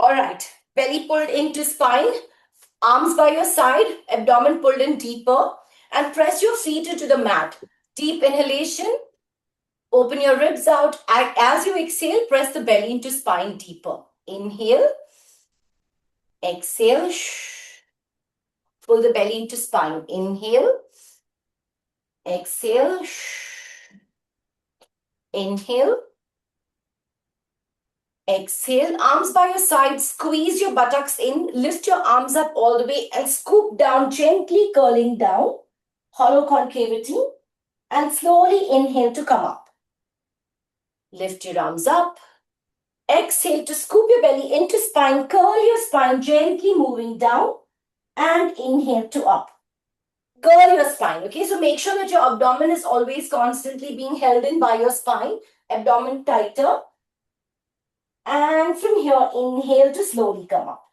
All right. Belly pulled into spine, arms by your side, abdomen pulled in deeper, and press your feet into the mat. Deep inhalation, open your ribs out. And as you exhale, press the belly into spine deeper. Inhale, exhale, pull the belly into spine. Inhale, exhale, inhale, exhale. Arms by your side, squeeze your buttocks in, lift your arms up all the way and scoop down, gently curling down, hollow concavity, and slowly inhale to come up. Lift your arms up. Exhale to scoop your belly into spine, curl your spine, gently moving down, and inhale to up. Curl your spine, okay? So make sure that your abdomen is always constantly being held in by your spine, abdomen tighter. And from here, inhale to slowly come up.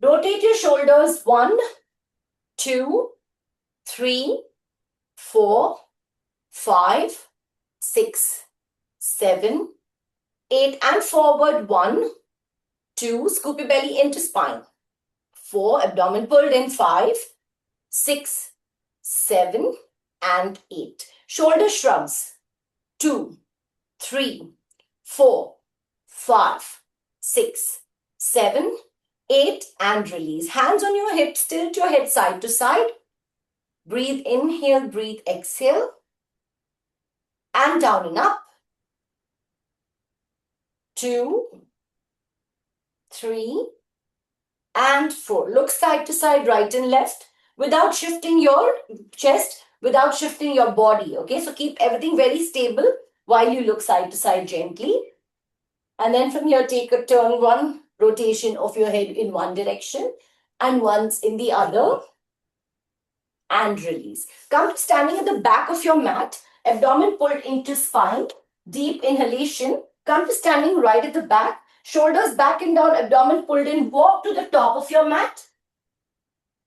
Rotate your shoulders 1, 2, 3, 4, 5, 6, 7, 8, and forward 1, 2, scoop your belly into spine. 4, abdomen pulled in 5, 6, 7, and 8. Shoulder shrugs 2, 3, 4, 5, 6, 7, 8, and release. Hands on your hips, tilt your head side to side. Breathe, inhale, breathe, exhale. And down and up. 2, 3, and 4. Look side to side, right and left, without shifting your chest, without shifting your body. Okay, so keep everything very stable while you look side to side gently. And then from here, take a turn, one rotation of your head in one direction and once in the other, and release. Come to standing at the back of your mat, abdomen pulled into spine, deep inhalation. Come to standing right at the back, shoulders back and down, abdomen pulled in. Walk to the top of your mat.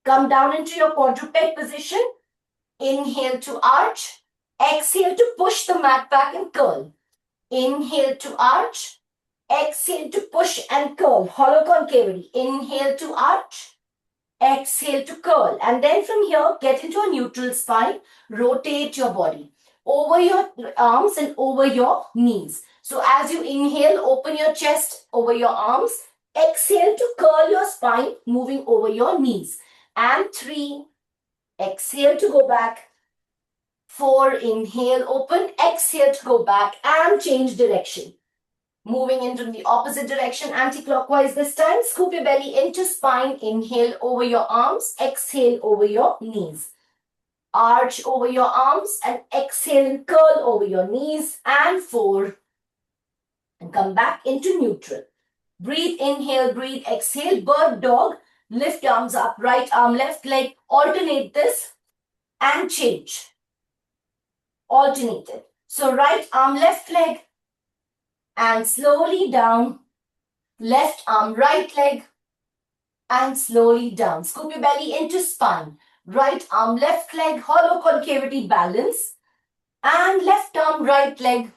Come down into your quadruped position. Inhale to arch. Exhale to push the mat back and curl. Inhale to arch. Exhale to push and curl. Hollow concavity. Inhale to arch. Exhale to curl. And then from here, get into a neutral spine. Rotate your body over your arms and over your knees. So as you inhale, open your chest over your arms. Exhale to curl your spine, moving over your knees. And 3, exhale to go back. 4, inhale, open. Exhale to go back and change direction. Moving into the opposite direction, anti-clockwise this time. Scoop your belly into spine. Inhale over your arms. Exhale over your knees. Arch over your arms and exhale and curl over your knees. And 4. And come back into neutral. Breathe, inhale, breathe, exhale. Bird dog. Lift arms up. Right arm, left leg. Alternate this and change. Alternate it. So right arm, left leg. And slowly down, left arm, right leg, and slowly down. Scoop your belly into spine. Right arm, left leg, hollow concavity balance, and left arm, right leg,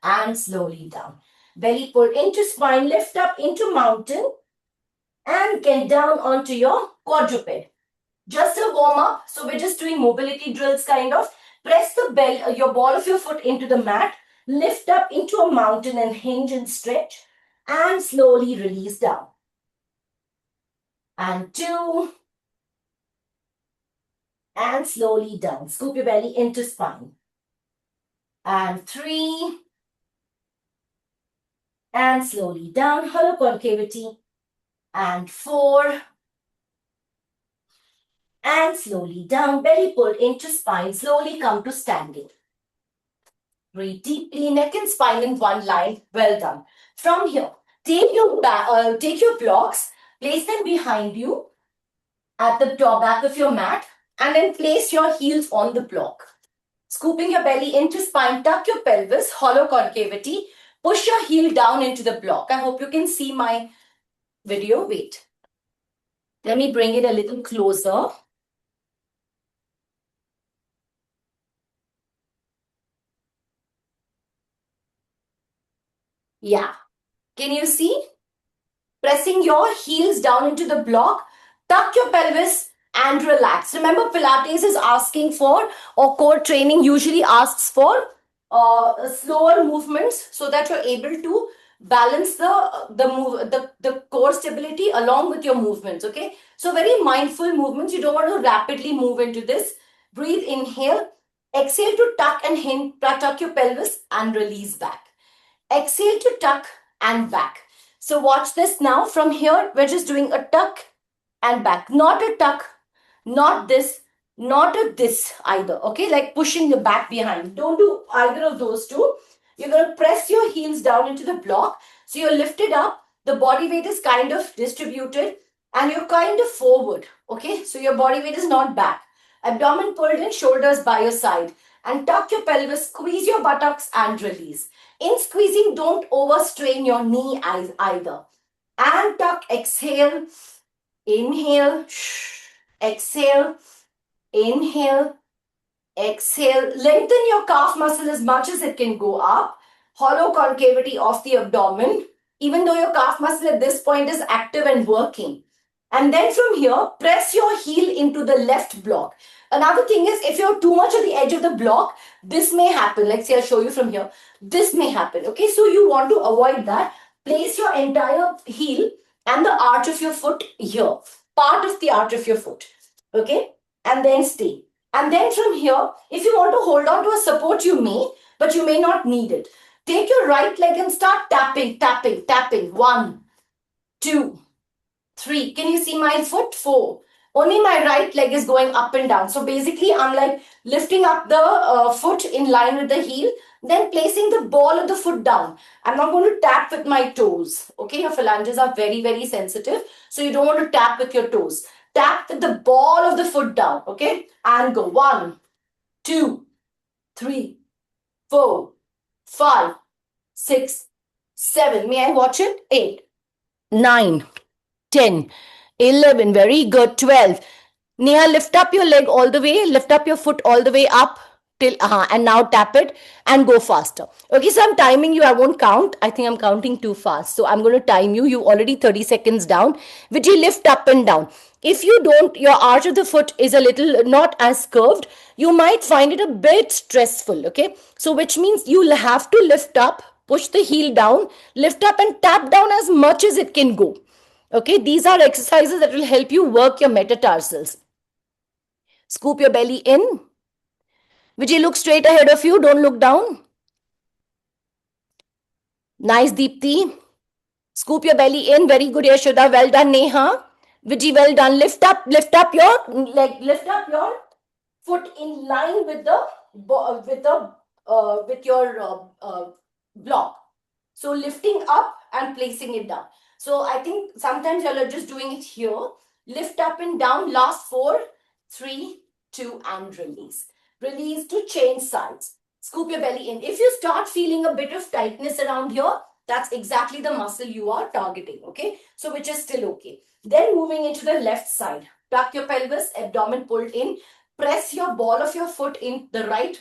and slowly down. Belly pull into spine, lift up into mountain, and get down onto your quadruped. Just a warm up. So we're just doing mobility drills kind of. Press the your ball of your foot into the mat. Lift up into a mountain and hinge and stretch. And slowly release down. And 2. And slowly down. Scoop your belly into spine. And 3. And slowly down. Hollow concavity. And 4. And slowly down. Belly pulled into spine. Slowly come to standing. Breathe deeply, neck and spine in one line. Well done. From here, take your blocks, place them behind you at the top back of your mat, and then place your heels on the block. Scooping your belly into spine, tuck your pelvis, hollow concavity, push your heel down into the block. I hope you can see my video. Wait. Let me bring it a little closer. Yeah. Can you see? pressing your heels down into the block. Tuck your pelvis and relax. Remember, Pilates is asking for, or core training usually asks for slower movements so that you're able to balance the core stability along with your movements. Okay, so very mindful movements. You don't want to rapidly move into this. Breathe, inhale, exhale to tuck and tuck your pelvis and release back. Exhale to tuck and back. So watch this now. From here, we're just doing a tuck and back. Not a tuck, not this, not a this either. Okay, like pushing the back behind. Don't do either of those two. You're going to press your heels down into the block. So you're lifted up. The body weight is kind of distributed and you're kind of forward. Okay, so your body weight is not back. Abdomen pulled in, shoulders by your side. And tuck your pelvis, squeeze your buttocks and release. In squeezing, don't overstrain your knee either. And tuck, exhale, inhale, exhale, inhale, exhale. Lengthen your calf muscle as much as it can go up. Hollow concavity of the abdomen, even though your calf muscle at this point is active and working. And then from here, press your heel into the left block. Another thing is, if you're too much at the edge of the block, this may happen. Let's see, I'll show you from here. This may happen. Okay, so you want to avoid that. Place your entire heel and the arch of your foot here. Part of the arch of your foot. Okay, and then stay. And then from here, if you want to hold on to a support, you may, but you may not need it. Take your right leg and start tapping, tapping, tapping. 1, 2, 3. Can you see my foot? 4. Only my right leg is going up and down. So basically, I'm like lifting up the foot in line with the heel, then placing the ball of the foot down. I'm not going to tap with my toes. Okay, your phalanges are very, very sensitive. So you don't want to tap with your toes. Tap with the ball of the foot down. Okay, and go. 1, 2, 3, 4, 5, 6, 7. May I watch it? 8, 9, 10, 11. Very good. 12. Neha, lift up your leg all the way. Lift up your foot all the way up till and now tap it and go faster. Okay, so I'm timing you. I won't count. I think I'm counting too fast. So I'm going to time you. You already 30 seconds down. Which you lift up and down. If you don't, your arch of the foot is a little not as curved. You might find it a bit stressful. Okay, so which means you'll have to lift up, push the heel down, lift up and tap down as much as it can go. Okay, these are exercises that will help you work your metatarsals. Scoop your belly in. Vijay, look straight ahead of you. Don't look down. Nice, Deepti. Scoop your belly in. Very good, Yashoda. Well done, Neha. Vijay, well done. Lift up your leg. Lift up your foot in line with your block. So lifting up and placing it down. So I think sometimes you're just doing it here. Lift up and down. Last 4, 3, 2, and release. Release to change sides. Scoop your belly in. If you start feeling a bit of tightness around here, that's exactly the muscle you are targeting. Okay, so which is still okay. Then moving into the left side. Tuck your pelvis, abdomen pulled in. Press your ball of your foot in the right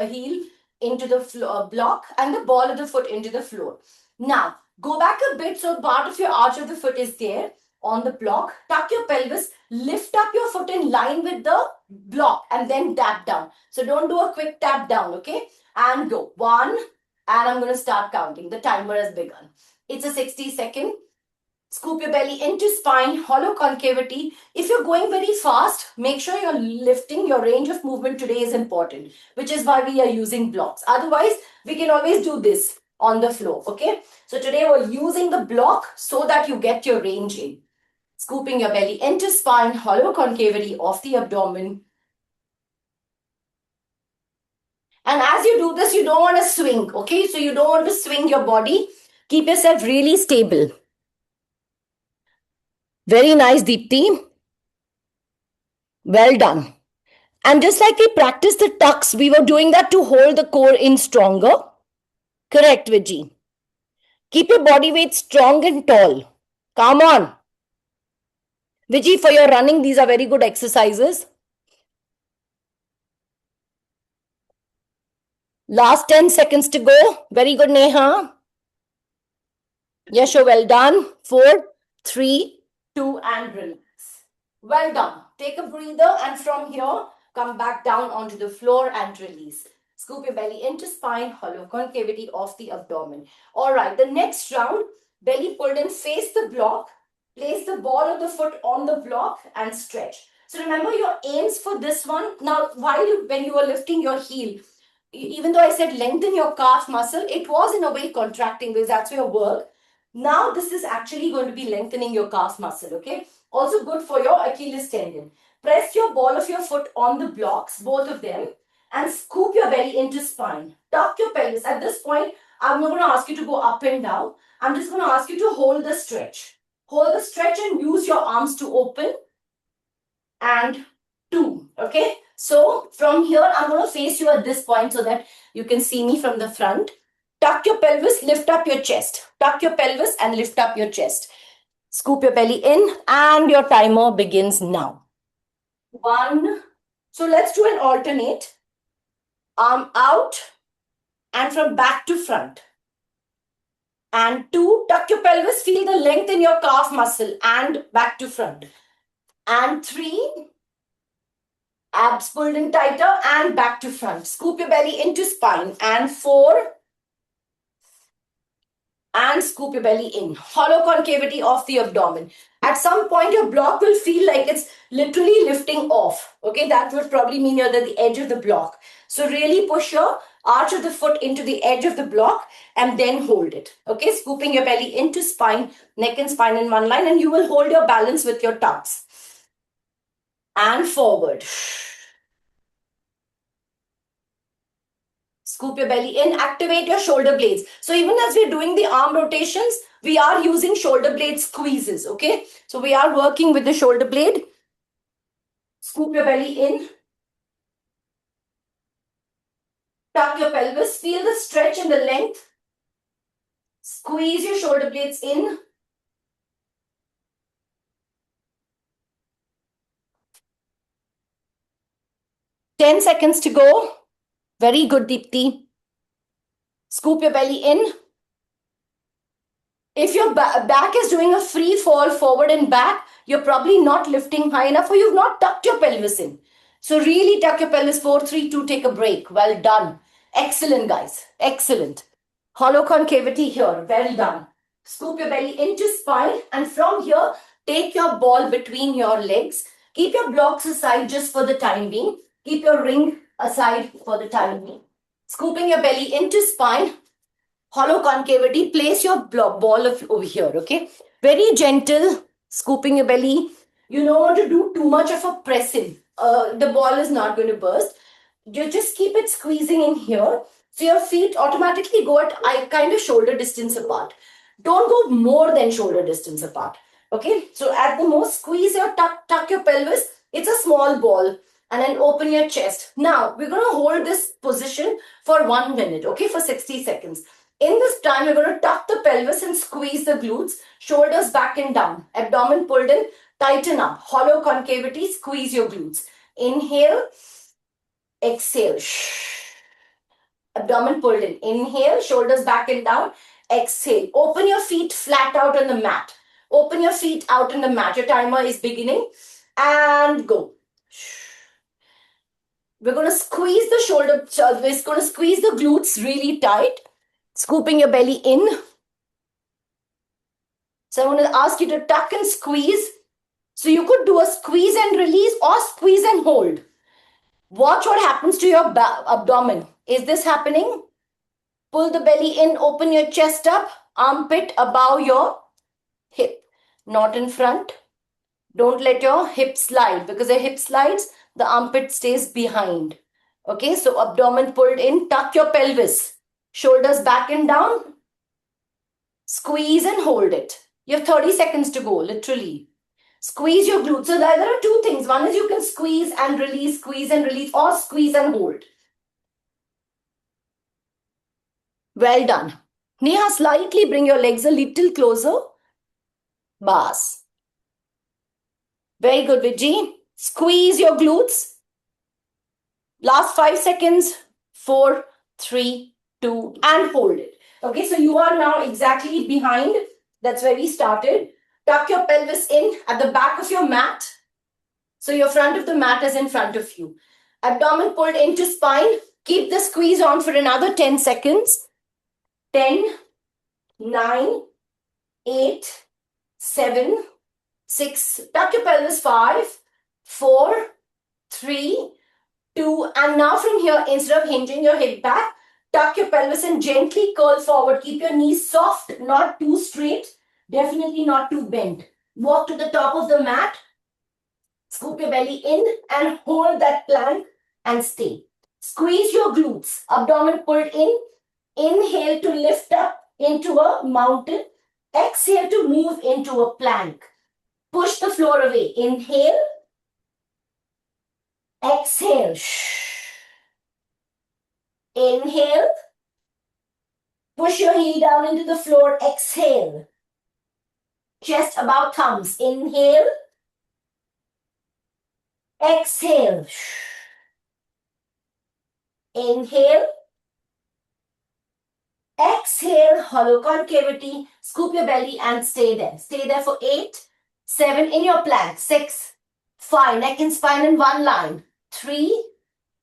heel into the block and the ball of the foot into the floor. Now, go back a bit so part of your arch of the foot is there on the block. Tuck your pelvis, lift up your foot in line with the block and then tap down. So don't do a quick tap down, okay? And go. 1, and I'm going to start counting. The timer has begun. It's a 60-second. Scoop your belly into spine, hollow concavity. If you're going very fast, make sure you're lifting. Your range of movement today is important, which is why we are using blocks. Otherwise, we can always do this on the floor, okay? So today we're using the block so that you get your range in. Scooping your belly into spine, hollow concavity of the abdomen. And as you do this, you don't want to swing, okay? So you don't want to swing your body. Keep yourself really stable. Very nice, Deepti. Well done. And just like we practiced the tucks, we were doing that to hold the core in stronger. Correct, Vijay. Keep your body weight strong and tall. Come on. Vijay, for your running, these are very good exercises. Last 10 seconds to go. Very good, Neha. Yasho, well done. 4, 3, 2, and release. Well done. Take a breather, and from here, come back down onto the floor and release. Scoop your belly into spine, hollow concavity of the abdomen. All right, the next round, belly pulled in, face the block, place the ball of the foot on the block and stretch. So remember your aims for this one. Now, when you were lifting your heel, even though I said lengthen your calf muscle, it was in a way contracting because that's your work. Now this is actually going to be lengthening your calf muscle, okay? Also good for your Achilles tendon. Press your ball of your foot on the blocks, both of them, and scoop your belly into spine. Tuck your pelvis. At this point, I'm not going to ask you to go up and down. I'm just going to ask you to hold the stretch. Hold the stretch and use your arms to open. And 2, okay? So from here, I'm going to face you at this point so that you can see me from the front. Tuck your pelvis, lift up your chest. Tuck your pelvis and lift up your chest. Scoop your belly in and your timer begins now. 1. So let's do an alternate. Arm out and from back to front. And 2, tuck your pelvis, feel the length in your calf muscle and back to front. And 3, abs pulled in tighter and back to front. Scoop your belly into spine. And 4, and scoop your belly in. Hollow concavity of the abdomen. At some point, your block will feel like it's literally lifting off. Okay, that would probably mean you're at the edge of the block. So really push your arch of the foot into the edge of the block and then hold it. Okay, scooping your belly into spine, neck and spine in one line, and you will hold your balance with your tucks. And forward. Scoop your belly in, activate your shoulder blades. So even as we're doing the arm rotations, we are using shoulder blade squeezes, okay? So we are working with the shoulder blade. Scoop your belly in. Tuck your pelvis. Feel the stretch and the length. Squeeze your shoulder blades in. Ten seconds to go. Very good, Deepti. Scoop your belly in. If your back is doing a free fall forward and back, you're probably not lifting high enough or you've not tucked your pelvis in. So really tuck your pelvis. 4, 3, 2, take a break. Well done. Excellent, guys. Excellent. Hollow concavity here. Well done. Scoop your belly into spine and from here, take your ball between your legs. Keep your blocks aside just for the time being. Keep your ring aside for the time being. Scooping your belly into spine. Hollow concavity, place your ball over here, okay? Very gentle, scooping your belly. You don't want to do too much of a pressing. The ball is not going to burst. You just keep it squeezing in here. So your feet automatically go at kind of shoulder distance apart. Don't go more than shoulder distance apart. Okay? So at the most, squeeze your tuck your pelvis. It's a small ball. And then open your chest. Now, we're going to hold this position for 1 minute, okay? For 60 seconds. In this time, we're going to tuck the pelvis and squeeze the glutes, shoulders back and down, abdomen pulled in, tighten up, hollow concavity, squeeze your glutes. Inhale, exhale, abdomen pulled in. Inhale, shoulders back and down, exhale. Open your feet flat out on the mat. Open your feet out on the mat. Your timer is beginning and go. We're going to squeeze the shoulder, we're going to squeeze the glutes really tight. Scooping your belly in. So I'm going to ask you to tuck and squeeze. So you could do a squeeze and release or squeeze and hold. Watch what happens to your abdomen. Is this happening? Pull the belly in, open your chest up, armpit above your hip. Not in front. Don't let your hip slide because the hip slides, the armpit stays behind. Okay, so abdomen pulled in, tuck your pelvis. Shoulders back and down. Squeeze and hold it. You have 30 seconds to go, literally. Squeeze your glutes. So there are 2 things. One is you can squeeze and release, or squeeze and hold. Well done. Neha, slightly bring your legs a little closer. Bas. Very good, Vijay. Squeeze your glutes. Last 5 seconds. 4, 3, 2, and hold it. Okay, so you are now exactly behind. That's where we started. Tuck your pelvis in at the back of your mat. So your front of the mat is in front of you. Abdomen pulled into spine. Keep the squeeze on for another 10 seconds. 10, 9, 8, 7, 6. Tuck your pelvis. 5, 4, 3, 2. And now from here, instead of hinging your hip back, tuck your pelvis and gently curl forward. Keep your knees soft, not too straight. Definitely not too bent. Walk to the top of the mat. Scoop your belly in and hold that plank and stay. Squeeze your glutes. Abdomen pulled in. Inhale to lift up into a mountain. Exhale to move into a plank. Push the floor away. Inhale. Exhale. Inhale. Push your heel down into the floor. Exhale. Chest above thumbs. Inhale. Exhale. Inhale. Exhale, hollow concavity. Scoop your belly and stay there. Stay there for 8, 7 in your plank. 6, 5, neck and spine in one line. 3,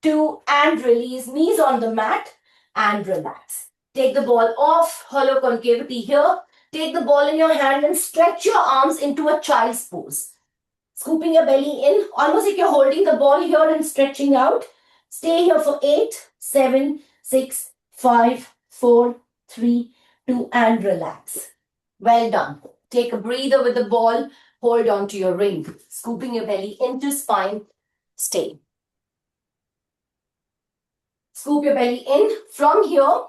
2, and release. Knees on the mat and relax. Take the ball off, hollow concavity here. Take the ball in your hand and stretch your arms into a child's pose. Scooping your belly in, almost like you're holding the ball here and stretching out. Stay here for 8, 7, 6, 5, 4, 3, 2, and relax. Well done. Take a breather with the ball. Hold on to your ring. Scooping your belly into spine. Stay. Scoop your belly in. From here,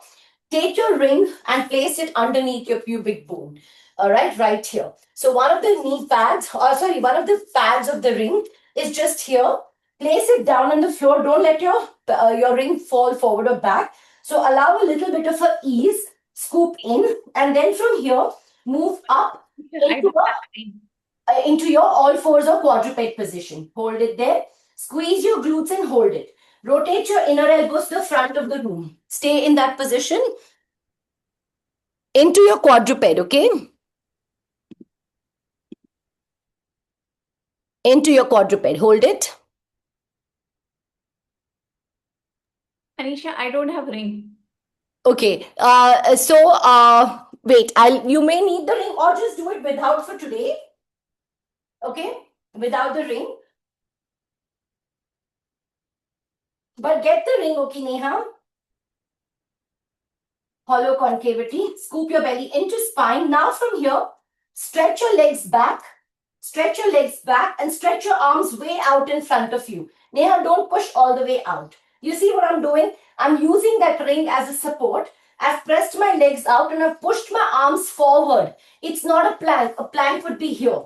take your ring and place it underneath your pubic bone. All right here. So one of the knee pads, one of the pads of the ring is just here. Place it down on the floor. Don't let your ring fall forward or back. So allow a little bit of a ease. Scoop in, and then from here, move up into your all fours or quadruped position. Hold it there. Squeeze your glutes and hold it. Rotate your inner elbows to the front of the room. Stay in that position. Into your quadruped, okay? Into your quadruped. Hold it. Anisha, I don't have ring. Okay. Wait. You may need the ring or just do it without for today. Okay? Without the ring. But get the ring, okay, Neha? Hollow concavity. Scoop your belly into spine. Now from here, stretch your legs back. Stretch your legs back and stretch your arms way out in front of you. Neha, don't push all the way out. You see what I'm doing? I'm using that ring as a support. I've pressed my legs out and I've pushed my arms forward. It's not a plank. A plank would be here.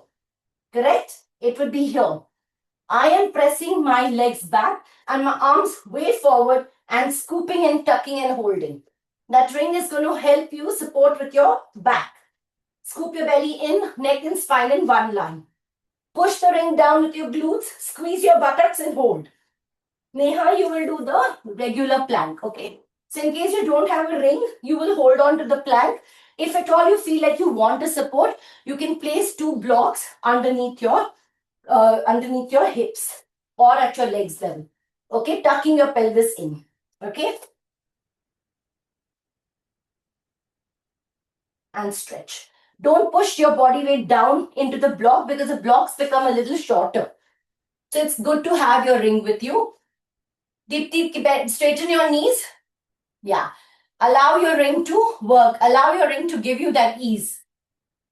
Correct? It would be here. I am pressing my legs back and my arms way forward and scooping and tucking and holding. That ring is going to help you support with your back. Scoop your belly in, neck and spine in one line. Push the ring down with your glutes, squeeze your buttocks and hold. Neha, you will do the regular plank, okay? So in case you don't have a ring, you will hold on to the plank. If at all you feel like you want a support, you can place 2 blocks underneath your hips or at your legs level. Okay, tucking your pelvis in. Okay? And stretch. Don't push your body weight down into the block because the blocks become a little shorter. So it's good to have your ring with you. Deep, straighten your knees. Yeah. Allow your ring to work. Allow your ring to give you that ease.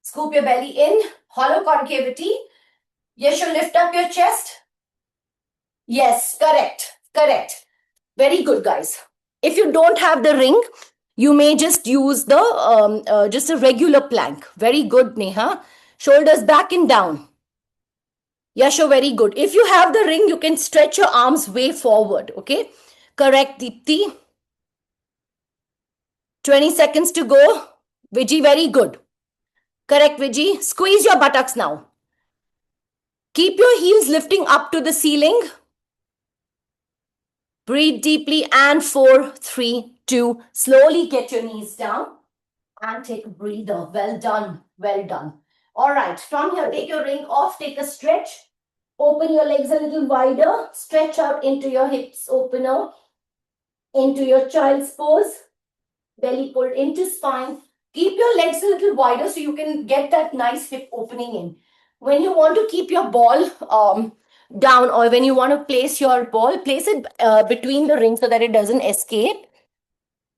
Scoop your belly in. Hollow concavity. Yes, you lift up your chest. Yes, correct. Correct. Very good, guys. If you don't have the ring, you may just use the just a regular plank. Very good, Neha. Shoulders back and down. Yasho, very good. If you have the ring, you can stretch your arms way forward. Okay. Correct, Deepti. 20 seconds to go. Viji, very good. Correct, Viji. Squeeze your buttocks now. Keep your heels lifting up to the ceiling. Breathe deeply and 4, 3, 2. Slowly get your knees down and take a breather. Well done. Well done. All right, from here, take your ring off, take a stretch. Open your legs a little wider. Stretch out into your hips, opener, into your child's pose. Belly pulled into spine. Keep your legs a little wider so you can get that nice hip opening in. When you want to keep your ball down, or when you want to place your ball, place it between the rings so that it doesn't escape.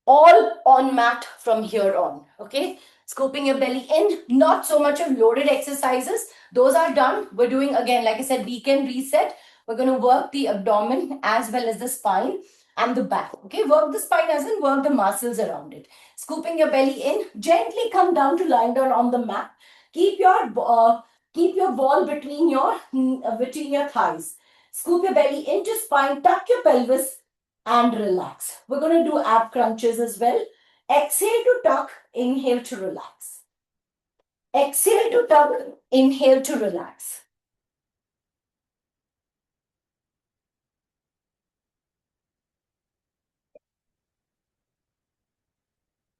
All on mat from here on. Okay, scooping your belly in. Not so much of loaded exercises, those are done. We're doing, again, like I said, weekend reset. We're going to work the abdomen as well as the spine and the back. Okay, work the spine as in work the muscles around it. Scooping your belly in, gently come down to lying down on the mat. Keep your ball between your thighs. Scoop your belly into spine, tuck your pelvis and relax. We're going to do ab crunches as well. Exhale to tuck, inhale to relax. Exhale to tuck, inhale to relax.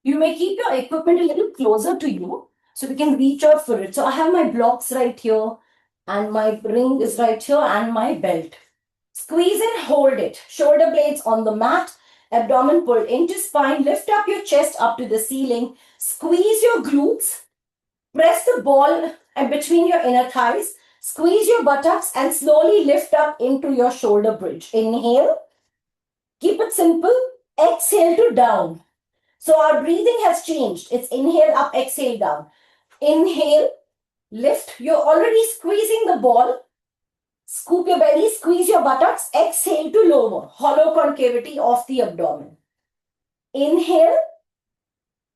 You may keep your equipment a little closer to you so we can reach out for it. So I have my blocks right here, and my ring is right here, and my belt. Squeeze and hold it. Shoulder blades on the mat. Abdomen pulled into spine. Lift up your chest up to the ceiling. Squeeze your glutes. Press the ball between your inner thighs. Squeeze your buttocks and slowly lift up into your shoulder bridge. Inhale. Keep it simple. Exhale to down. So our breathing has changed. It's inhale up, exhale down. Inhale, lift. You're already squeezing the ball. Scoop your belly, squeeze your buttocks. Exhale to lower. Hollow concavity of the abdomen. Inhale.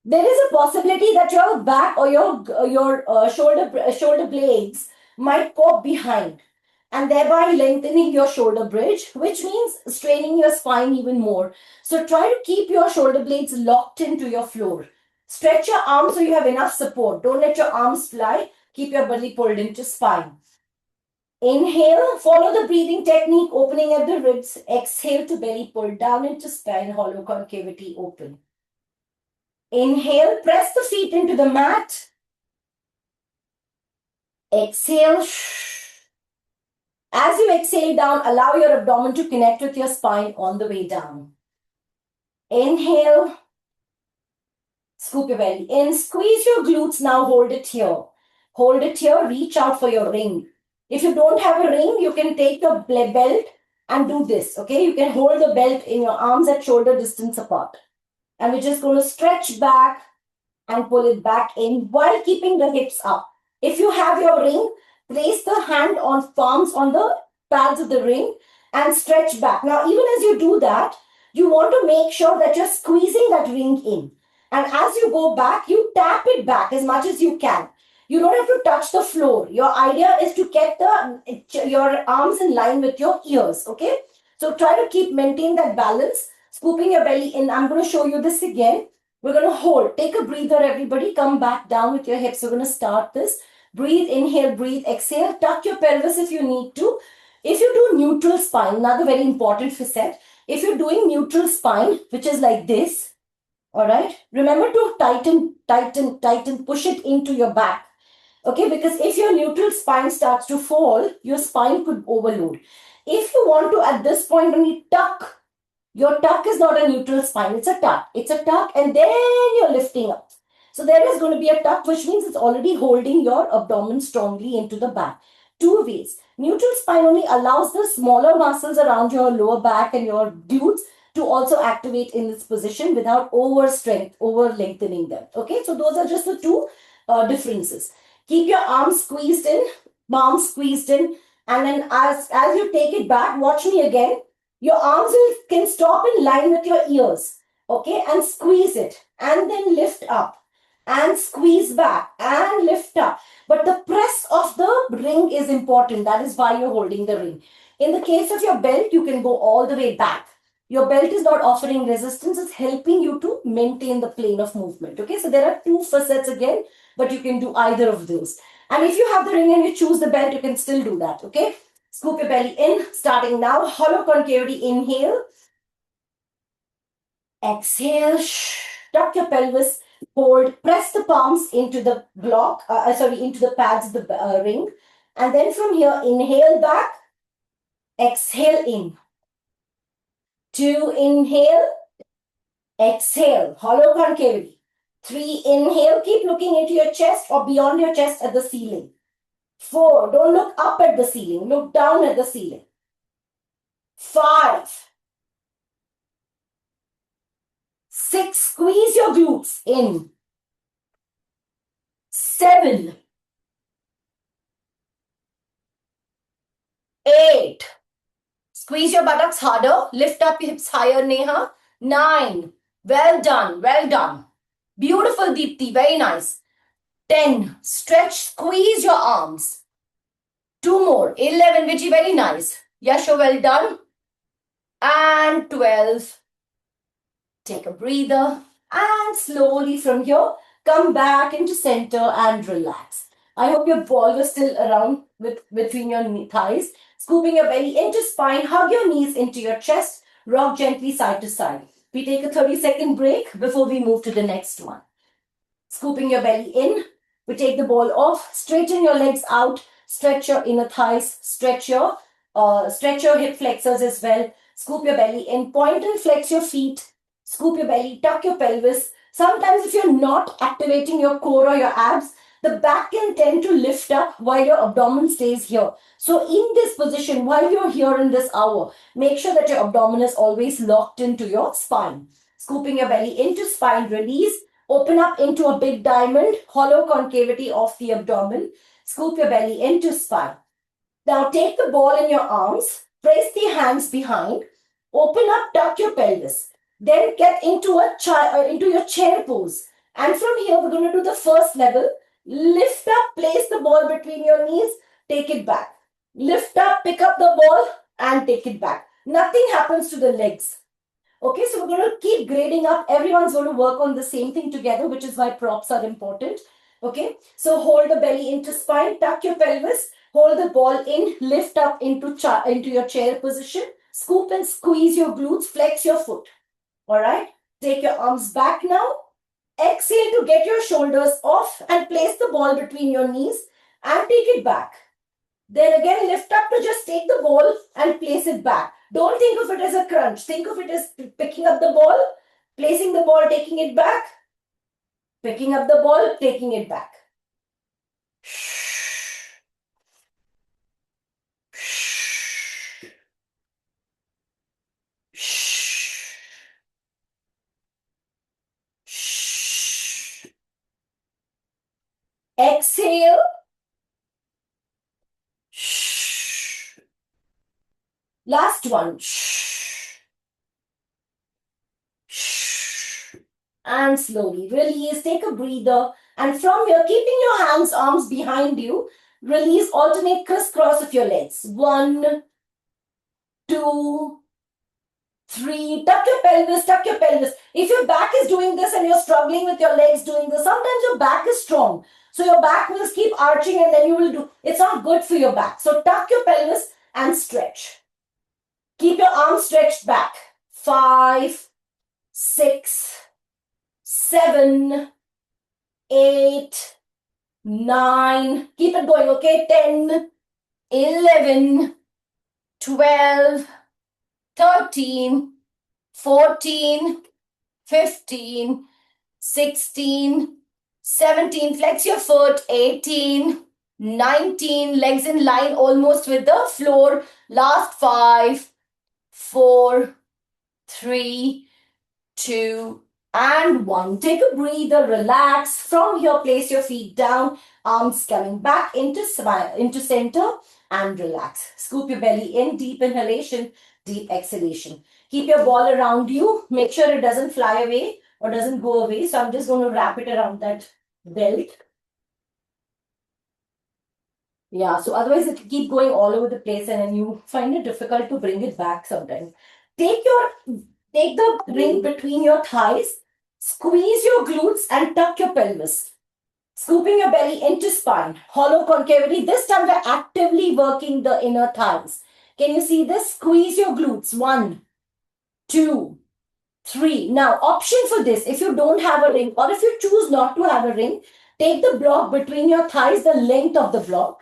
There is a possibility that your back or your shoulder blades might pop behind, and thereby lengthening your shoulder bridge, which means straining your spine even more. So try to keep your shoulder blades locked into your floor. Stretch your arms so you have enough support. Don't let your arms fly. Keep your belly pulled into spine. Inhale, follow the breathing technique, opening at the ribs. Exhale to belly pulled down into spine, hollow concavity open. Inhale, press the feet into the mat. Exhale. As you exhale down, allow your abdomen to connect with your spine on the way down. Inhale. Scoop your belly in. Squeeze your glutes. Now hold it here. Hold it here. Reach out for your ring. If you don't have a ring, you can take your belt and do this. Okay, you can hold the belt in your arms at shoulder distance apart. And we're just going to stretch back and pull it back in while keeping the hips up. If you have your ring, place the hand on palms on the pads of the ring and stretch back. Now, even as you do that, you want to make sure that you're squeezing that ring in. And as you go back, you tap it back as much as you can. You don't have to touch the floor. Your idea is to get your arms in line with your ears, okay? So try to maintain that balance, scooping your belly in. I'm going to show you this again. We're going to hold. Take a breather, everybody. Come back down with your hips. We're going to start this. Breathe, inhale, breathe, exhale. Tuck your pelvis if you need to. If you do neutral spine, another very important facet. If you're doing neutral spine, which is like this, all right, remember to tighten, push it into your back. Okay, because if your neutral spine starts to fall, your spine could overload. If you want to, at this point, only tuck, your tuck is not a neutral spine. It's a tuck. It's a tuck, and then you're lifting up. So there is going to be a tuck, which means it's already holding your abdomen strongly into the back. Two ways. Neutral spine only allows the smaller muscles around your lower back and your glutes to also activate in this position without over lengthening them. Okay, so those are just the two differences. Keep your arms squeezed in, palms squeezed in, and then as you take it back, watch me again. Your arms can stop in line with your ears, okay, and squeeze it, and then lift up, and squeeze back, and lift up. But the press of the ring is important. That is why you're holding the ring. In the case of your belt, you can go all the way back. Your belt is not offering resistance, it's helping you to maintain the plane of movement. Okay, so there are two facets again, but you can do either of those. And if you have the ring and you choose the belt, you can still do that. Okay, scoop your belly in, starting now. Hollow concavity, inhale. Exhale. Tuck your pelvis. Hold, press the palms into the block, into the pads of the ring. And then from here, inhale back, exhale in. 2, inhale, exhale, hollow concavity. 3, inhale, keep looking into your chest or beyond your chest at the ceiling. 4, don't look up at the ceiling, look down at the ceiling. 5, 6, squeeze your glutes in. 7, 8, squeeze your buttocks harder, lift up your hips higher, Neha. 9, well done, well done. Beautiful, Deepti, very nice. 10, stretch, squeeze your arms. 2 more, 11, Viji, very nice. Yasho, well done. And 12, take a breather and slowly from here, come back into center and relax. I hope your ball was still around between your thighs. Scooping your belly into spine, hug your knees into your chest, rock gently side to side. We take a 30-second break before we move to the next one. Scooping your belly in, we take the ball off, straighten your legs out, stretch your inner thighs, stretch your hip flexors as well. Scoop your belly in, point and flex your feet, scoop your belly, tuck your pelvis. Sometimes if you're not activating your core or your abs, the back can tend to lift up while your abdomen stays here. So in this position, while you're here in this hour, make sure that your abdomen is always locked into your spine. Scooping your belly into spine, release. Open up into a big diamond, hollow concavity of the abdomen. Scoop your belly into spine. Now take the ball in your arms, place the hands behind, open up, tuck your pelvis. Then get into your chair pose. And from here, we're going to do the first level. Lift up, place the ball between your knees, take it back. Lift up, pick up the ball and take it back. Nothing happens to the legs. Okay, so we're going to keep grading up. Everyone's going to work on the same thing together, which is why props are important. Okay, so hold the belly into spine, tuck your pelvis, hold the ball in, lift up into your chair position, scoop and squeeze your glutes, flex your foot. All right, take your arms back now. Exhale to get your shoulders off and place the ball between your knees and take it back. Then again, lift up to just take the ball and place it back. Don't think of it as a crunch. Think of it as picking up the ball, placing the ball, taking it back, picking up the ball, taking it back. Exhale. Last one. And slowly release, take a breather. And from here, keeping your hands, arms behind you, release, alternate crisscross of your legs. 1, 2, 3. Tuck your pelvis, tuck your pelvis. If your back is doing this and you're struggling with your legs doing this, sometimes your back is strong. So your back will keep arching and then you will do, it's not good for your back. So tuck your pelvis and stretch. Keep your arms stretched back. 5, 6, 7, 8, 9. Keep it going, okay? 10, 11, 12, 13, 14, 15, 16, 17. Flex your foot. 18, 19. Legs in line almost with the floor. Last 5, 4, 3, 2, and 1. Take a breather, relax. From here, place your feet down, arms coming back into center and relax. Scoop your belly in, deep inhalation, deep exhalation. Keep your ball around you. Make sure it doesn't fly away or doesn't go away. So I'm just going to wrap it around that belt. Yeah, so otherwise it keep going all over the place and then you find it difficult to bring it back sometimes. Take the ring between your thighs, squeeze your glutes and tuck your pelvis. Scooping your belly into spine, hollow concavity. This time we're actively working the inner thighs. Can you see this? Squeeze your glutes. 1, 2, 3. Now, option for this, if you don't have a ring or if you choose not to have a ring, take the block between your thighs, the length of the block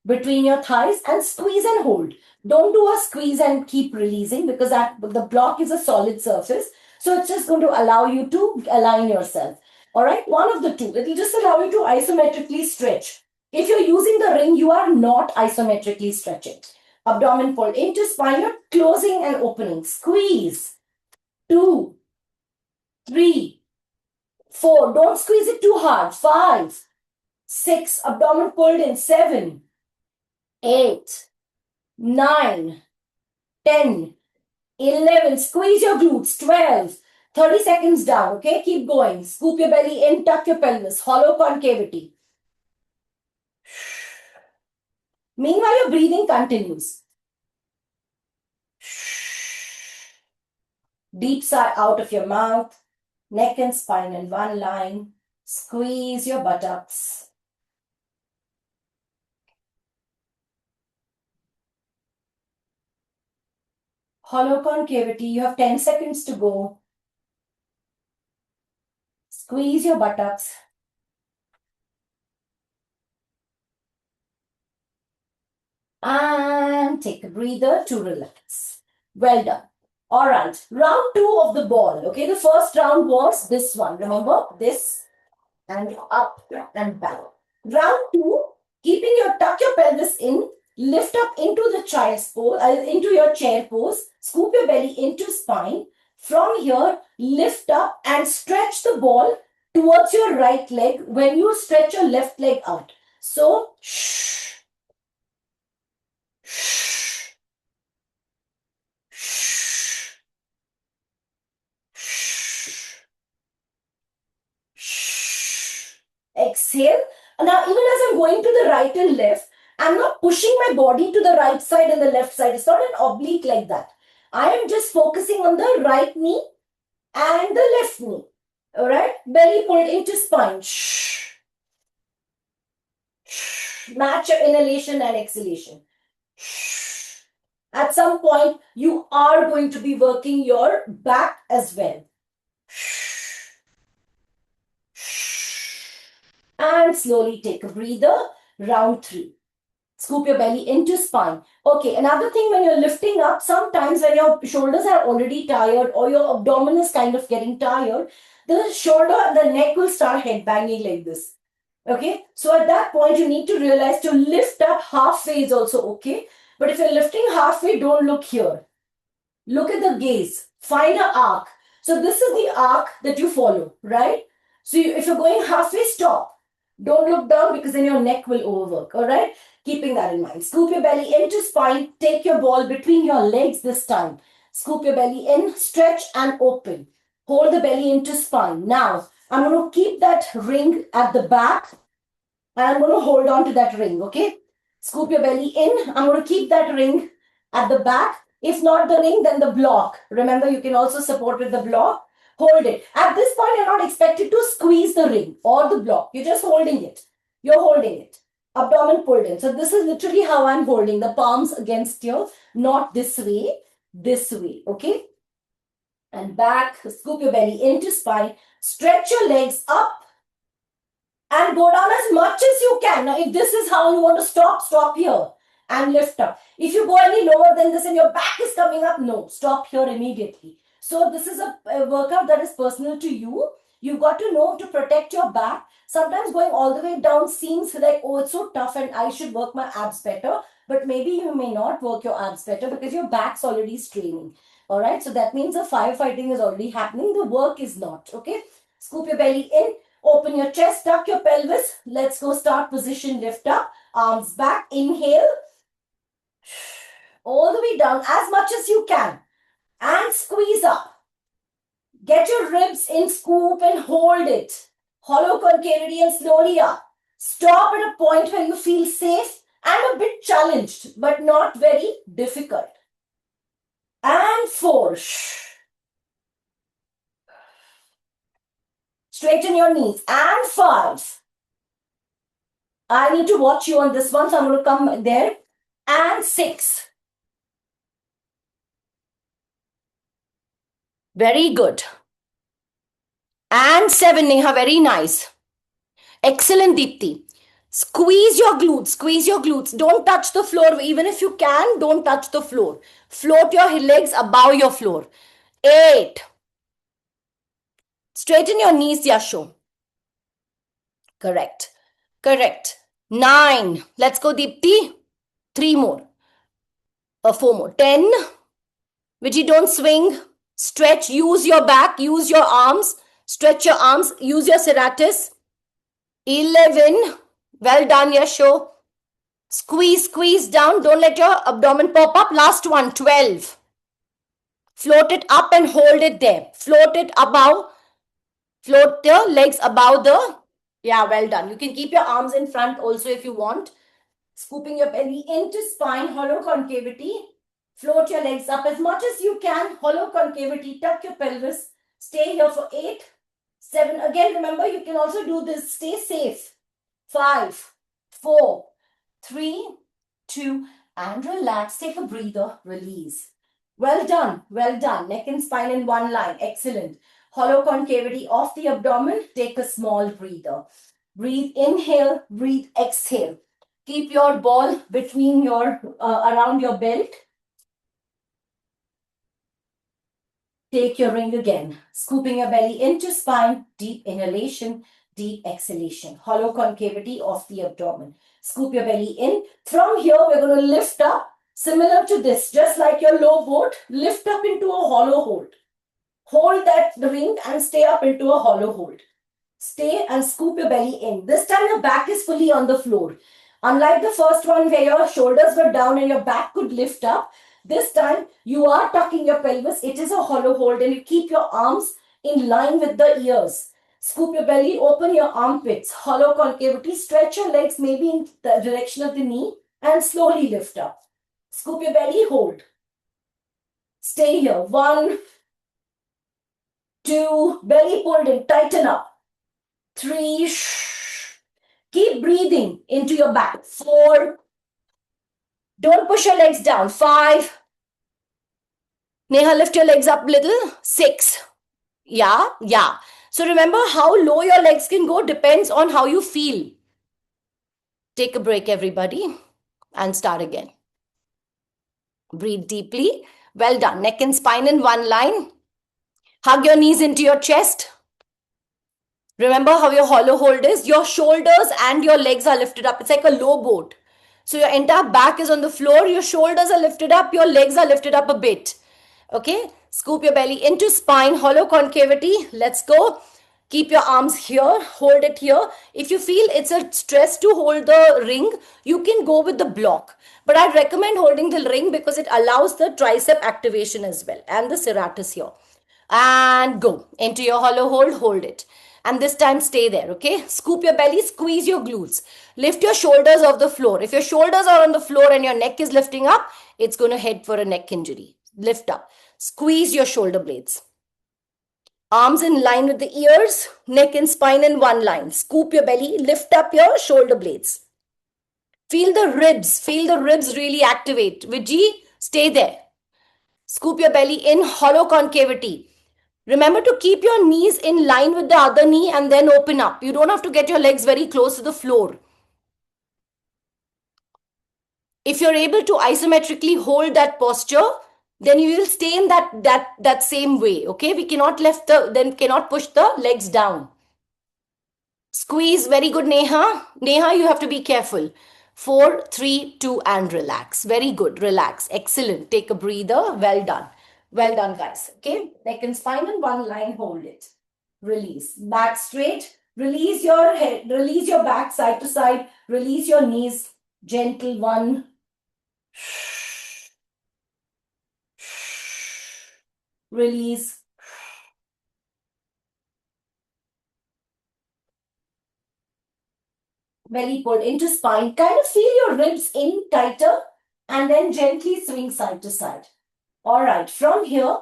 between your thighs, and squeeze and hold. Don't do a squeeze and keep releasing, because that the block is a solid surface. So it's just going to allow you to align yourself. All right, one of the two. It will just allow you to isometrically stretch. If you're using the ring, you are not isometrically stretching. Abdomen fold into spine, you're closing and opening. Squeeze. 2, 3, 4. Don't squeeze it too hard. 5, 6. Abdomen pulled in. 7, 8, 9, 10, 11. Squeeze your glutes. 12. 30 seconds down. Okay, keep going. Scoop your belly in, tuck your pelvis. Hollow concavity. Meanwhile, your breathing continues. Deep sigh out of your mouth. Neck and spine in one line. Squeeze your buttocks. Hollow concavity. You have 10 seconds to go. Squeeze your buttocks. And take a breather to relax. Well done. All right. Round 2 of the ball. Okay, the first round was this one. Remember? This and up and back. Round 2, keeping tuck your pelvis in, lift up into the child's pose, into your chair pose, scoop your belly into spine. From here, lift up and stretch the ball towards your right leg when you stretch your left leg out. So, exhale. Now, even as I'm going to the right and left, I'm not pushing my body to the right side and the left side. It's not an oblique like that. I am just focusing on the right knee and the left knee. All right? Belly pulled into spine. Match your inhalation and exhalation. At some point, you are going to be working your back as well. And slowly take a breather. Round 3. Scoop your belly into spine. Okay, another thing, when you're lifting up, sometimes when your shoulders are already tired or your abdomen is kind of getting tired, the shoulder and the neck will start head banging like this. Okay, so at that point, you need to realize to lift up halfway is also okay. But if you're lifting halfway, don't look here. Look at the gaze. Find an arc. So this is the arc that you follow, right? So if you're going halfway, stop. Don't look down, because then your neck will overwork, all right? Keeping that in mind. Scoop your belly into spine. Take your ball between your legs this time. Scoop your belly in, stretch and open. Hold the belly into spine. Now, I'm going to keep that ring at the back and I'm going to hold on to that ring, okay? Scoop your belly in. I'm going to keep that ring at the back. If not the ring, then the block. Remember, you can also support with the block. Hold it. At this point, you're not expected to squeeze the ring or the block. You're just holding it. You're holding it. Abdomen pulled in. So this is literally how I'm holding the palms against you, not this way, okay? And back, scoop your belly into spine. Stretch your legs up and go down as much as you can. Now, if this is how you want to stop, stop here and lift up. If you go any lower than this and your back is coming up, no, stop here immediately. So this is a workout that is personal to you. You've got to know to protect your back. Sometimes going all the way down seems like, oh, it's so tough and I should work my abs better. But maybe you may not work your abs better because your back's already straining. All right, so that means the firefighting is already happening. The work is not, okay? Scoop your belly in. Open your chest, tuck your pelvis. Let's go start position, lift up. Arms back, inhale. All the way down as much as you can. And squeeze up. Get your ribs in, scoop and hold it. Hollow concavity and slowly up. Stop at a point where you feel safe and a bit challenged, but not very difficult. And 4. Straighten your knees. And 5. I need to watch you on this one, so I'm going to come there. And 6. Very good. And 7, Neha. Very nice. Excellent, Deepti. Squeeze your glutes. Squeeze your glutes. Don't touch the floor. Even if you can, don't touch the floor. Float your legs above your floor. 8. Straighten your knees, Yasho. Correct. Correct. 9. Let's go, Deepti. 3 more. 4 more. 10. Vijay, don't swing. Stretch. Use your back. Use your arms. Stretch your arms. Use your serratus. 11. Well done, Yasho. Squeeze, squeeze down. Don't let your abdomen pop up. Last one. 12. Float it up and hold it there. Float it above. Float your legs above the... Yeah, well done. You can keep your arms in front also if you want. Scooping your belly into spine, hollow concavity. Float your legs up as much as you can. Hollow concavity. Tuck your pelvis. Stay here for 8, 7. Again, remember, you can also do this. Stay safe. 5, 4, 3, 2, and relax. Take a breather. Release. Well done. Well done. Neck and spine in one line. Excellent. Hollow concavity of the abdomen. Take a small breather. Breathe, inhale, breathe, exhale. Keep your ball between your, around your belt. Take your ring again. Scooping your belly into spine. Deep inhalation, deep exhalation. Hollow concavity of the abdomen. Scoop your belly in. From here, we're going to lift up. Similar to this, just like your low boat, lift up into a hollow hold. Hold that ring and stay up into a hollow hold. Stay and scoop your belly in. This time your back is fully on the floor. Unlike the first one where your shoulders were down and your back could lift up, this time you are tucking your pelvis. It is a hollow hold and you keep your arms in line with the ears. Scoop your belly, open your armpits, hollow concavity, stretch your legs maybe in the direction of the knee and slowly lift up. Scoop your belly, hold. Stay here. 1, 2, belly pulled in, tighten up. 3, keep breathing into your back. 4, don't push your legs down. 5, Neha, lift your legs up a little. 6, yeah. So remember, how low your legs can go depends on how you feel. Take a break, everybody, and start again. Breathe deeply. Well done. Neck and spine in one line. Hug your knees into your chest. Remember how your hollow hold is? Your shoulders and your legs are lifted up. It's like a low boat. So your entire back is on the floor. Your shoulders are lifted up. Your legs are lifted up a bit. Okay? Scoop your belly into spine, hollow concavity. Let's go. Keep your arms here. Hold it here. If you feel it's a stress to hold the ring, you can go with the block. But I'd recommend holding the ring because it allows the tricep activation as well. And the serratus here. And go into your hollow hold it. And this time stay there, okay? Scoop your belly, squeeze your glutes. Lift your shoulders off the floor. If your shoulders are on the floor and your neck is lifting up, it's going to head for a neck injury. Lift up. Squeeze your shoulder blades. Arms in line with the ears, neck and spine in one line. Scoop your belly, lift up your shoulder blades. Feel the ribs really activate. Vijay, stay there. Scoop your belly in, hollow concavity. Remember to keep your knees in line with the other knee and then open up. You don't have to get your legs very close to the floor. If you're able to isometrically hold that posture, then you will stay in that same way. Okay, we cannot cannot push the legs down. Squeeze, very good, Neha. Neha, you have to be careful. 4, 3, 2, and relax. Very good, relax. Excellent. Take a breather. Well done. Well done, guys. Okay, neck and spine in one line, hold it. Release. Back straight. Release your head. Release your back side to side. Release your knees. Gentle 1. Release. Belly pulled into spine. Kind of feel your ribs in tighter and then gently swing side to side. All right, from here,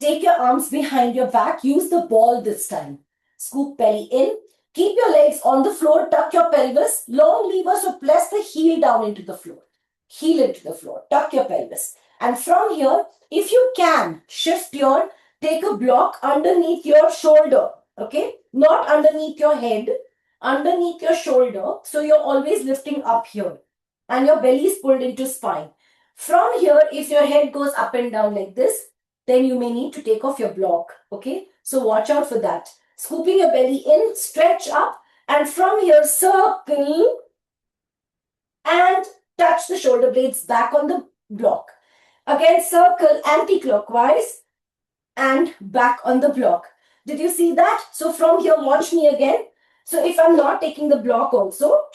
take your arms behind your back. Use the ball this time. Scoop belly in. Keep your legs on the floor. Tuck your pelvis. Long lever, so press the heel down into the floor. Heel into the floor. Tuck your pelvis. And from here, if you can, shift your take a block underneath your shoulder, okay? Not underneath your head, underneath your shoulder. So you're always lifting up here and your belly is pulled into spine. From here, if your head goes up and down like this, then you may need to take off your block, okay? So watch out for that. Scooping your belly in, stretch up, and from here, circle and touch the shoulder blades back on the block. Again, circle anti-clockwise and back on the block. Did you see that? So from here, watch me again. So if I'm not taking the block also,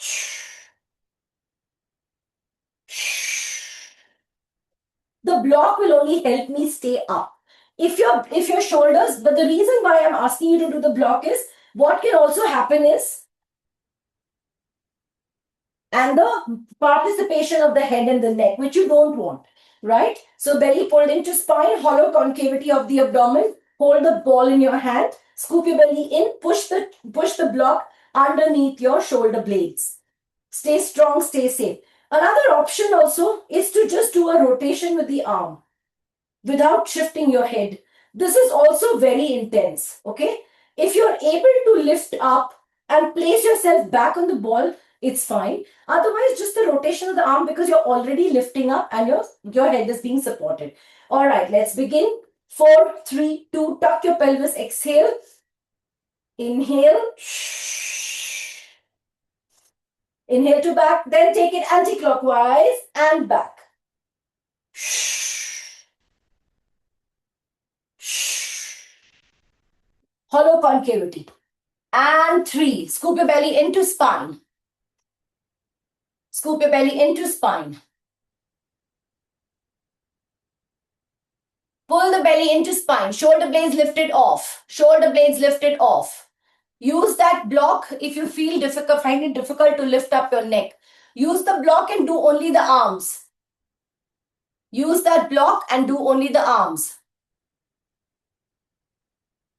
the block will only help me stay up. If your shoulders, but the reason why I'm asking you to do the block is, what can also happen is, and the participation of the head and the neck, which you don't want, right? So belly pulled into spine, hollow concavity of the abdomen, hold the ball in your hand, scoop your belly in, push the block underneath your shoulder blades. Stay strong, stay safe. Another option also is to just do a rotation with the arm without shifting your head. This is also very intense, okay? If you're able to lift up and place yourself back on the ball, it's fine. Otherwise, just the rotation of the arm because you're already lifting up and your head is being supported. All right, let's begin. 4, 3, 2, tuck your pelvis, exhale. Inhale. Inhale to back, then take it anti-clockwise and back. Hollow concavity. And 3, scoop your belly into spine. Scoop your belly into spine. Pull the belly into spine. Shoulder blades lifted off. Shoulder blades lifted off. Use that block if you find it difficult to lift up your neck. Use the block and do only the arms. Use that block and do only the arms.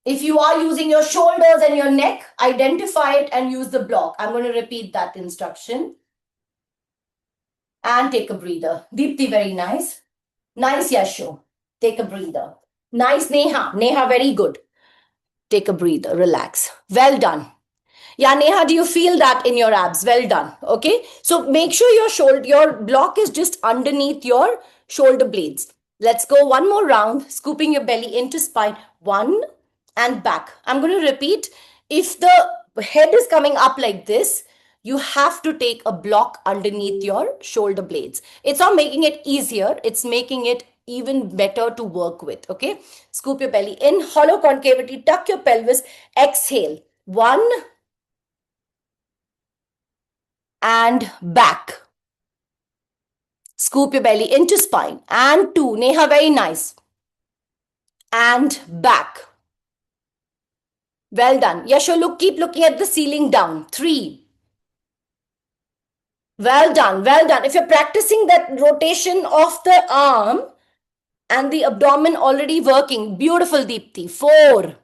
If you are using your shoulders and your neck, identify it and use the block. I'm going to repeat that instruction. And take a breather. Deepti, very nice. Nice, Yasho. Take a breather. Nice, Neha. Neha, very good. Take a breather. Relax. Well done. Yeah, Neha, do you feel that in your abs? Well done. Okay. So make sure your block is just underneath your shoulder blades. Let's go one more round. Scooping your belly into spine. 1 and back. I'm going to repeat. If the head is coming up like this, you have to take a block underneath your shoulder blades. It's not making it easier. It's making it even better to work with. Okay. Scoop your belly in. Hollow concavity. Tuck your pelvis. Exhale. 1 and back. Scoop your belly into spine. And 2. Neha, very nice. And back. Well done. Yasho, keep looking at the ceiling down. 3. Well done. Well done. If you're practicing that rotation of the arm and the abdomen already working, beautiful, Deepti. 4.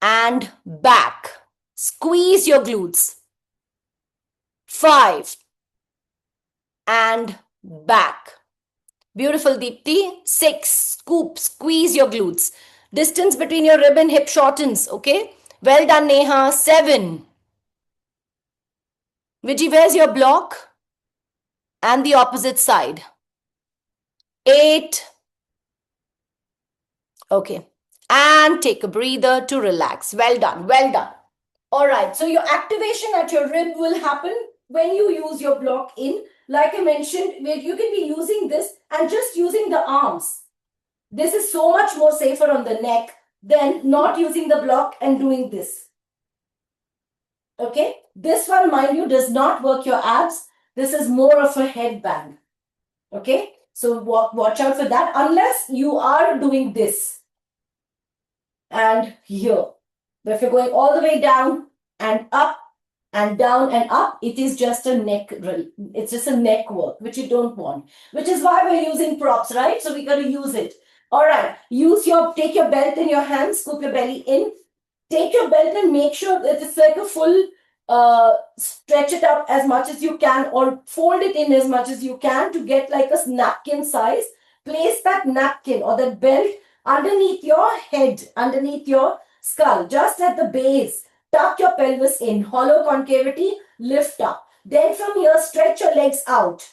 And back. Squeeze your glutes. 5. And back. Beautiful, Deepti. 6. Scoop. Squeeze your glutes. Distance between your rib and hip shortens. Okay. Well done, Neha. 7. Viji, where's your block? And the opposite side. 8. Okay. And take a breather to relax. Well done. Well done. All right. So your activation at your rib will happen when you use your block in. Like I mentioned, you can be using this and just using the arms. This is so much more safer on the neck than not using the block and doing this. Okay. This one, mind you, does not work your abs. This is more of a headband. Okay. So watch out for that unless you are doing this. And here. But if you're going all the way down and up and down and up, it is just a neck, it's just a neck work, which you don't want. Which is why we're using props, right? So we got to use it. All right. Take your belt in your hand, scoop your belly in. Take your belt and make sure that it's like a full, stretch it up as much as you can or fold it in as much as you can to get like a napkin size. place that napkin or that belt underneath your head, underneath your skull, just at the base. Tuck your pelvis in, hollow concavity, lift up. Then from here, stretch your legs out,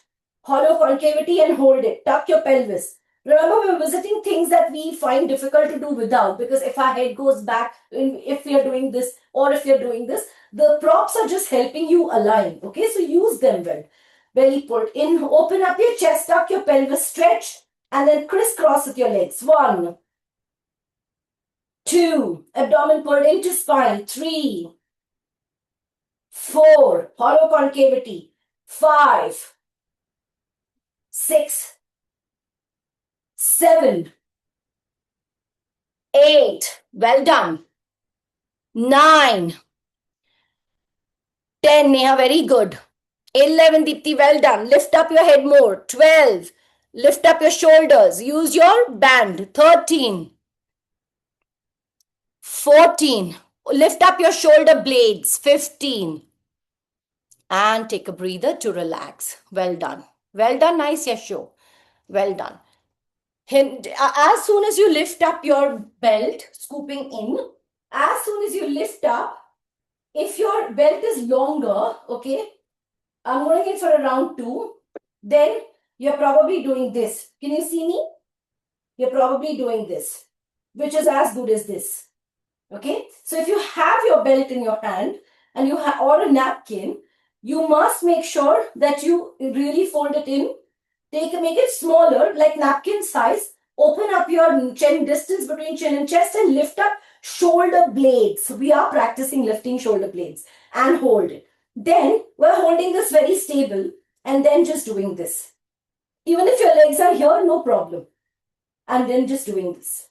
hollow concavity and hold it. Tuck your pelvis. Remember, we're visiting things that we find difficult to do without, because if our head goes back, if we are doing this or if you're doing this, the props are just helping you align. Okay, so use them well. Belly pulled in, open up your chest, tuck your pelvis, stretch, and then crisscross with your legs. 1, 2, abdomen pulled into spine. 3, 4, hollow concavity. 5, 6, 7, 8, well done. 9, 10, Neha, very good. 11, Deepti, well done. Lift up your head more. 12, lift up your shoulders. Use your band. 13, 14, lift up your shoulder blades. 15, and take a breather to relax. Well done. Well done, nice, Yasho. Well done. As soon as you lift up your belt, scooping in, as soon as you lift up, if your belt is longer, okay, I'm going in for a round 2, then you're probably doing this. Can you see me? You're probably doing this, which is as good as this. Okay, so if you have your belt in your hand and you have or a napkin, you must make sure that you really fold it in. Make it smaller, like napkin size. Open up your chin, distance between chin and chest, and lift up shoulder blades. We are practicing lifting shoulder blades, and hold it. Then we're holding this very stable, and then just doing this. Even if your legs are here, no problem. And then just doing this.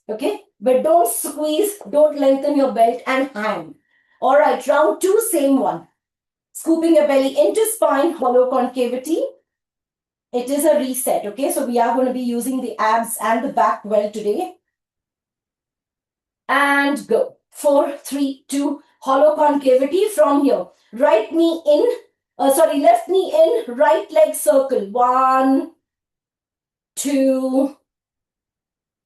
Okay, but don't squeeze, don't lengthen your belt and hang. All right, round 2, same one. Scooping your belly into spine, hollow concavity. It is a reset. Okay, so we are going to be using the abs and the back well today. And go. 4, 3, 2, hollow concavity from here. Right knee in, left knee in, right leg circle. 1, 2,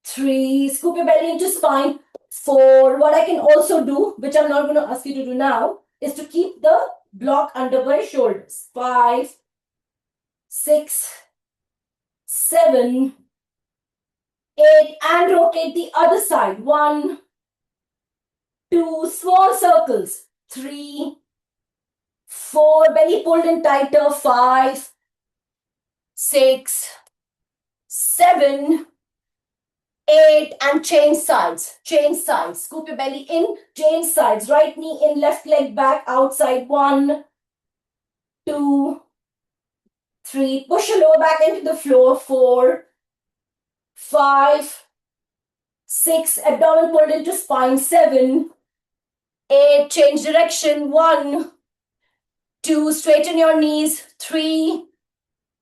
3, scoop your belly into spine. 4, what I can also do, which I'm not going to ask you to do now, is to keep the block under my shoulders. 5, 6, 7, 8, and rotate the other side. 1, 2, small circles. 3, 4, belly pulled in tighter. 5, 6, 7, 8, and change sides. Change sides. Scoop your belly in, change sides. Right knee in, left leg back, outside. 1, 2, 3. Push your lower back into the floor. 4, 5, 6. Abdomen pulled into spine. 7, 8. Change direction. 1, 2. Straighten your knees. 3,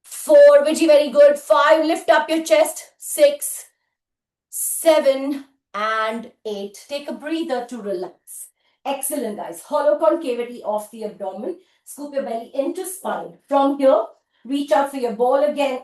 4. Viji, very good. 5. Lift up your chest. 6, 7, and 8. Take a breather to relax. Excellent, guys. Hollow concavity of the abdomen. Scoop your belly into spine. From here, reach out for your ball again.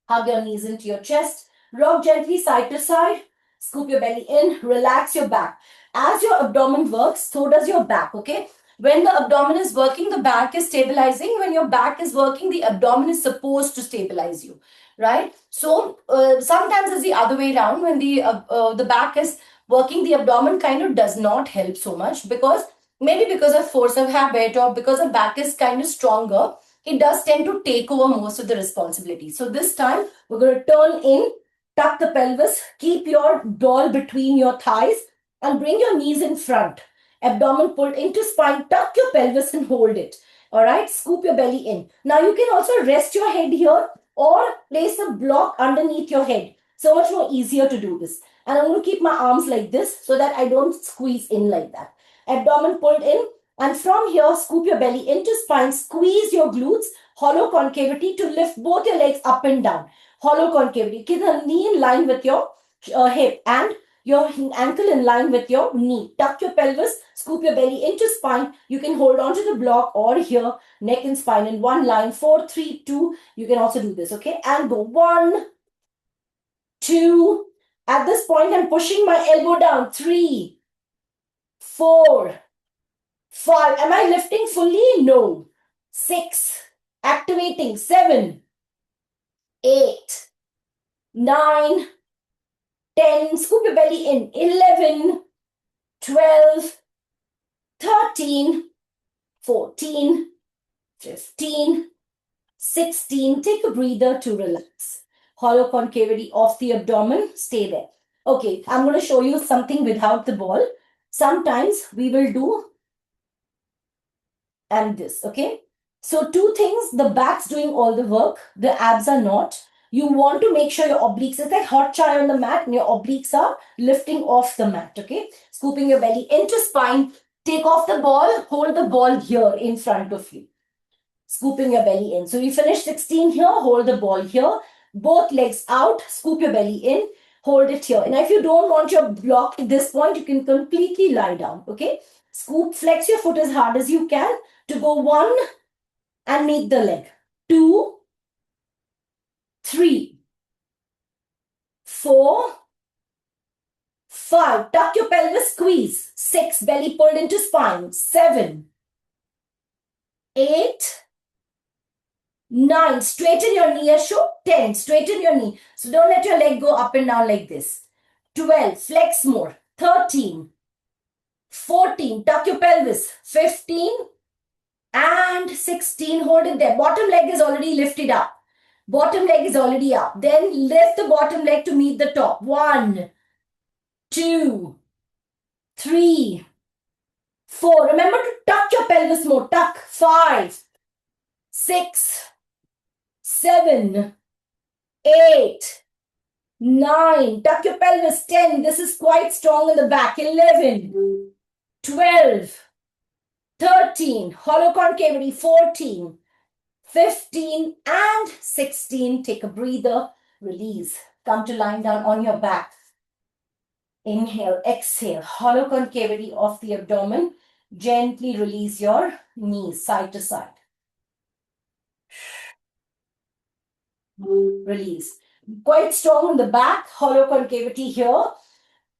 Hug your knees into your chest. Rock gently side to side. Scoop your belly in. Relax your back. As your abdomen works, so does your back, okay? When the abdomen is working, the back is stabilizing. When your back is working, the abdomen is supposed to stabilize you, right? So sometimes it's the other way around. When the back is working, the abdomen kind of does not help so much, because maybe because of force of habit or because the back is kind of stronger, it does tend to take over most of the responsibility. So this time we're going to turn in, tuck the pelvis, keep your ball between your thighs, and bring your knees in front. Abdomen pulled into spine, tuck your pelvis and hold it. All right, scoop your belly in. Now you can also rest your head here or place a block underneath your head. So much more easier to do this. And I'm going to keep my arms like this so that I don't squeeze in like that. Abdomen pulled in, and from here, scoop your belly into spine, squeeze your glutes, hollow concavity to lift both your legs up and down. Hollow concavity. Keep the knee in line with your hip, and your ankle in line with your knee. Tuck your pelvis, scoop your belly into spine. You can hold on to the block or here, neck and spine in one line. 4, 3, 2. You can also do this, okay? And go 1, 2. At this point, I'm pushing my elbow down. 3, 4, 5. Am I lifting fully? No. 6. Activating. 7, 8, 9, 10. Scoop your belly in. 11, 12, 13, 14, 15, 16. Take a breather to relax. Hollow concavity of the abdomen. Stay there. Okay, I'm going to show you something without the ball. Sometimes we will do and this, okay? So two things, the back's doing all the work, the abs are not. You want to make sure your obliques, it's like hot chai on the mat and your obliques are lifting off the mat, okay? Scooping your belly into spine, take off the ball, hold the ball here in front of you. Scooping your belly in. So you finish 16 here, hold the ball here, both legs out, scoop your belly in, hold it here. And if you don't want your block at this point, you can completely lie down, okay? Scoop, flex your foot as hard as you can to go 1 and meet the leg. 2, 3, 4, 5. Tuck your pelvis, squeeze. 6, belly pulled into spine. 7, 8, 9, straighten your knee, Ashok. 10, straighten your knee. So don't let your leg go up and down like this. 12, flex more. 13, 14, tuck your pelvis. 15 and 16, hold it there. Bottom leg is already lifted up. Bottom leg is already up. Then lift the bottom leg to meet the top. 1, 2, 3, 4. Remember to tuck your pelvis more. Tuck. 5, 6, 7, 8, 9. Tuck your pelvis. 10. This is quite strong in the back. 11, 12, 13. Hollow concavity. 14, 15 and 16. Take a breather. Release. Come to lying down on your back. Inhale, exhale. Hollow concavity of the abdomen. Gently release your knees side to side. Release. Quite strong in the back. Hollow concavity here.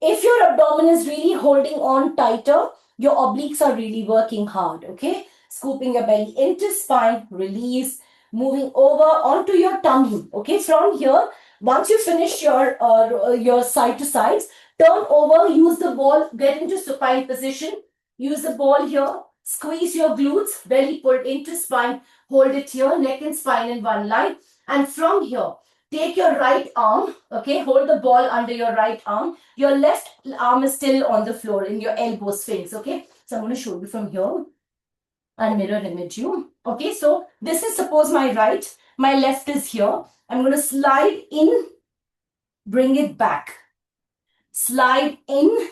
If your abdomen is really holding on tighter, your obliques are really working hard, okay? Scooping your belly into spine, release, moving over onto your tummy, okay? From here, once you finish your side to sides, turn over, use the ball, get into supine position, use the ball here, squeeze your glutes, belly pulled into spine, hold it here, neck and spine in one line, and from here, take your right arm, okay, hold the ball under your right arm. Your left arm is still on the floor in your elbow sphinx, okay? So I'm going to show you from here and mirror image you. Okay, so this is suppose my right, my left is here. I'm going to slide in, bring it back. Slide in,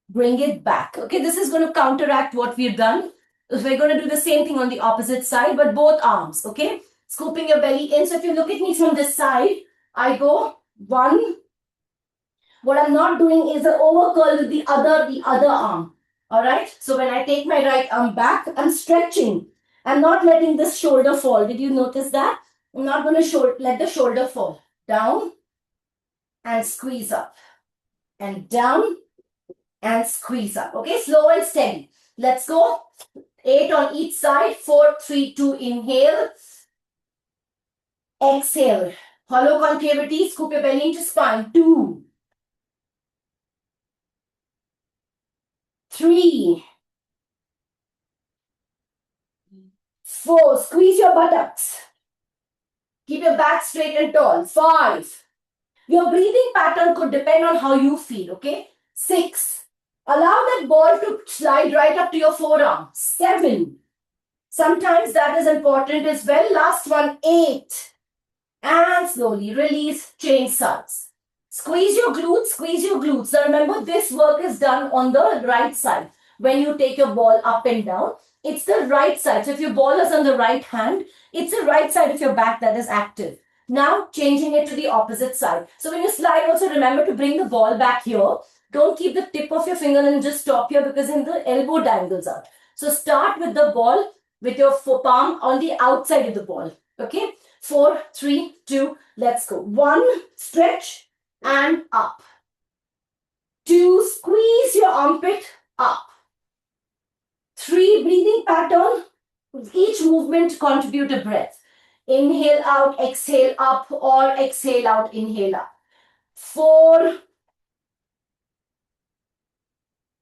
bring it back. Okay, this is going to counteract what we've done. We're going to do the same thing on the opposite side, but both arms, okay? Scooping your belly in. So if you look at me from this side, I go 1. What I'm not doing is an over curl with the other arm. All right. So when I take my right arm back, I'm stretching. I'm not letting this shoulder fall. Did you notice that? I'm not going to let the shoulder fall. Down and squeeze up. And down and squeeze up. Okay. Slow and steady. Let's go. 8 on each side. 4, 3, 2. Inhale. Exhale. Hollow concavity. Scoop your belly into spine. 2, 3, 4. Squeeze your buttocks. Keep your back straight and tall. 5. Your breathing pattern could depend on how you feel, okay? 6. Allow that ball to slide right up to your forearm. 7. Sometimes that is important as well. Last one, 8. And slowly release, change sides. Squeeze your glutes, squeeze your glutes. Now remember, this work is done on the right side. When you take your ball up and down, it's the right side. So if your ball is on the right hand, it's the right side of your back that is active. Now changing it to the opposite side. So when you slide, also remember to bring the ball back here. Don't keep the tip of your finger and just stop here because then the elbow dangles out. So start with the ball with your palm on the outside of the ball. Okay. 4, 3, 2, let's go. 1, stretch and up. 2, squeeze your armpit up. 3, breathing pattern. Each movement contribute a breath. Inhale out, exhale up, or exhale out, inhale up. 4,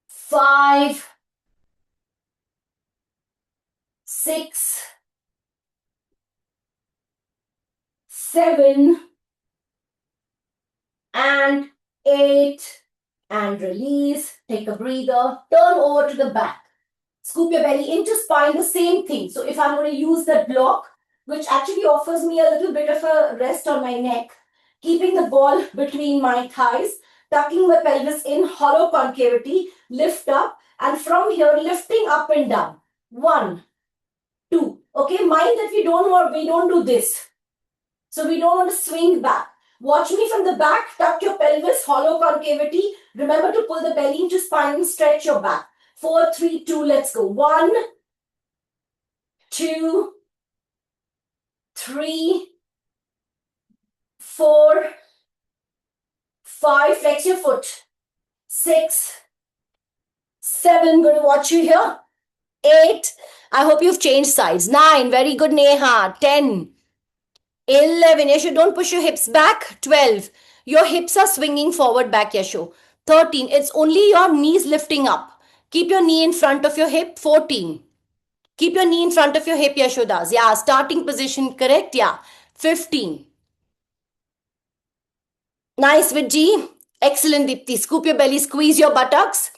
5, 6, 7, and 8. And release. Take a breather. Turn over to the back. Scoop your belly into spine, the same thing. So if I'm going to use that block, which actually offers me a little bit of a rest on my neck, keeping the ball between my thighs, tucking my pelvis in, hollow concavity, lift up, and from here, lifting up and down. 1, 2. Okay, mind that we don't do this. So we don't want to swing back. Watch me from the back, tuck your pelvis, hollow concavity. Remember to pull the belly into spine and stretch your back. 4, 3, 2, let's go. 1, 2, 3, 4, 5, flex your foot. 6, 7, going to watch you here. 8, I hope you've changed sides. 9, very good, Neha. 10, 11, Yashu, don't push your hips back. 12, your hips are swinging forward back, Yashu. 13, it's only your knees lifting up. Keep your knee in front of your hip. 14, keep your knee in front of your hip, Yashodas. Yeah, starting position, correct? Yeah. 15, nice with G. Excellent, Deepti. Scoop your belly, squeeze your buttocks.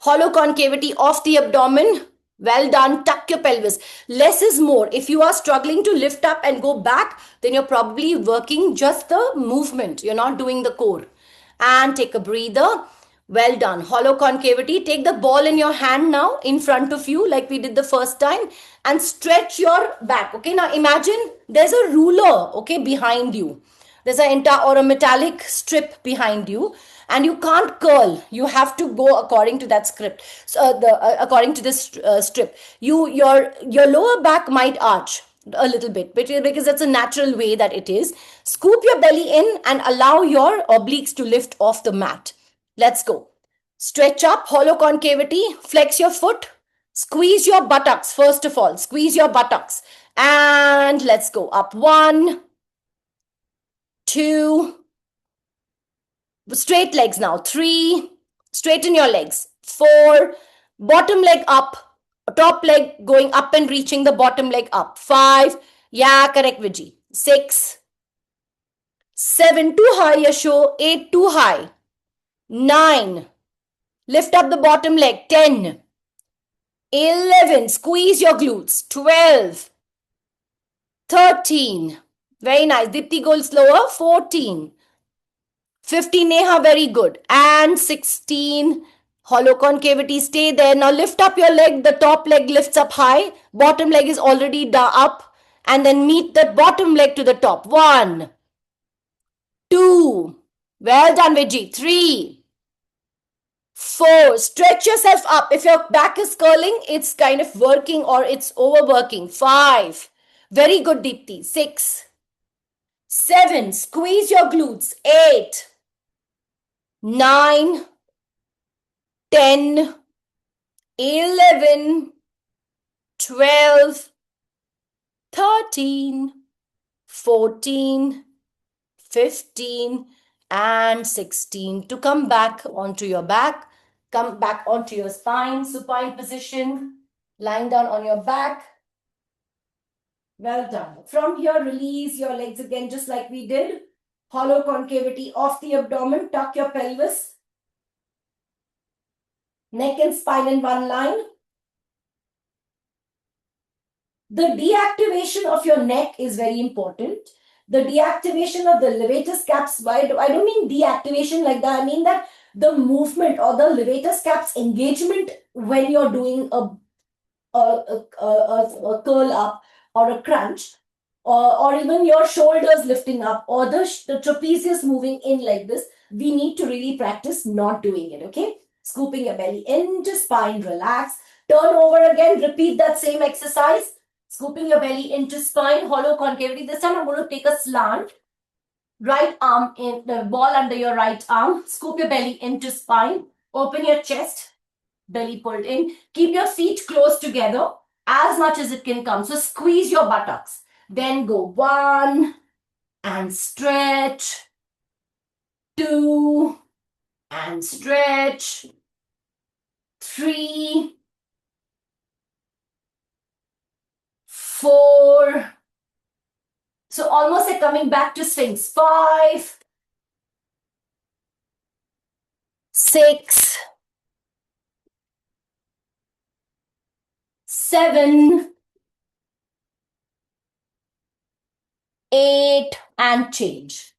Hollow concavity of the abdomen. Well done. Tuck your pelvis. Less is more. If you are struggling to lift up and go back, then you're probably working just the movement. You're not doing the core. And take a breather. Well done. Hollow concavity. Take the ball in your hand now in front of you like we did the first time and stretch your back. Okay, now imagine there's a ruler, okay, behind you. There's an entire or a metallic strip behind you, and you can't curl. You have to go according to that script. So according to this strip, your lower back might arch a little bit because that's a natural way that it is. Scoop your belly in and allow your obliques to lift off the mat. Let's go. Stretch up, hollow concavity, flex your foot, squeeze your buttocks. First of all, squeeze your buttocks, and let's go up. 1, 2, straight legs now. 3, straighten your legs. 4, bottom leg up, top leg going up and reaching the bottom leg up. 5, yeah, correct, Vijay. 6, 7, too high, Yasho. 8, too high. 9, lift up the bottom leg. 10, 11, squeeze your glutes. 12, 13, very nice. Dipti, go slower. 14, 15, Neha, very good. And 16, hollow concavity, stay there. Now lift up your leg. The top leg lifts up high. Bottom leg is already up. And then meet the bottom leg to the top. 1, 2, well done, Vijay. 3, 4, stretch yourself up. If your back is curling, it's kind of working or it's overworking. 5, very good, Deepti. 6, 7, squeeze your glutes. 8, 9, 10, 11, 12, 13, 14, 15, and 16. To come back onto your back, come back onto your spine, supine position, lying down on your back. Well done. From here, release your legs again, just like we did. Hollow concavity of the abdomen, tuck your pelvis. Neck and spine in one line. The deactivation of your neck is very important. The deactivation of the levator scaps, I don't mean deactivation like that. I mean that the movement or the levator scaps engagement when you're doing a curl up or a crunch or even your shoulders lifting up, or the trapezius moving in like this, we need to really practice not doing it, okay? Scooping your belly into spine, relax. Turn over again, repeat that same exercise. Scooping your belly into spine, hollow concavity. This time I'm going to take a slant. Right arm in the ball under your right arm. Scoop your belly into spine. Open your chest, belly pulled in. Keep your feet close together as much as it can come. So squeeze your buttocks. Then go 1 and stretch. 2 and stretch. 3, 4. So almost like coming back to Sphinx. 5, 6, 7, 8, and change.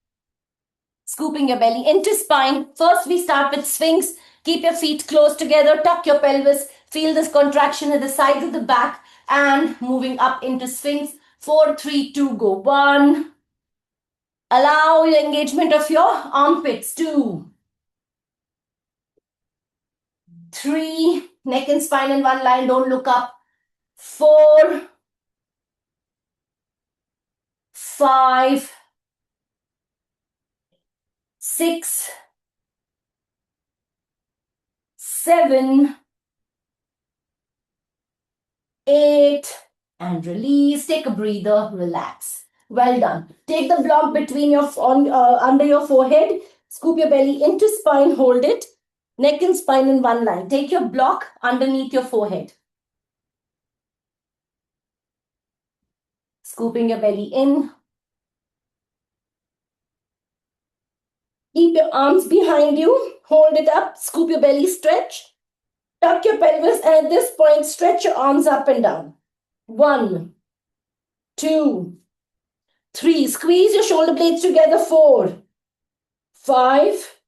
Scooping your belly into spine. First, we start with Sphinx. Keep your feet close together. Tuck your pelvis. Feel this contraction at the sides of the back. And moving up into Sphinx. 4, 3, 2, go. 1. Allow the engagement of your armpits. 2, 3. Neck and spine in one line. Don't look up. 4, 5, 6, 7, 8, and release. Take a breather, relax. Well done. Take the block between your under your forehead. Scoop your belly into spine, hold it. Neck and spine in one line. Take your block underneath your forehead. Scooping your belly in. Keep your arms behind you. Hold it up. Scoop your belly, stretch. Tuck your pelvis, and at this point, stretch your arms up and down. 1, 2, 3. Squeeze your shoulder blades together. 4, 5,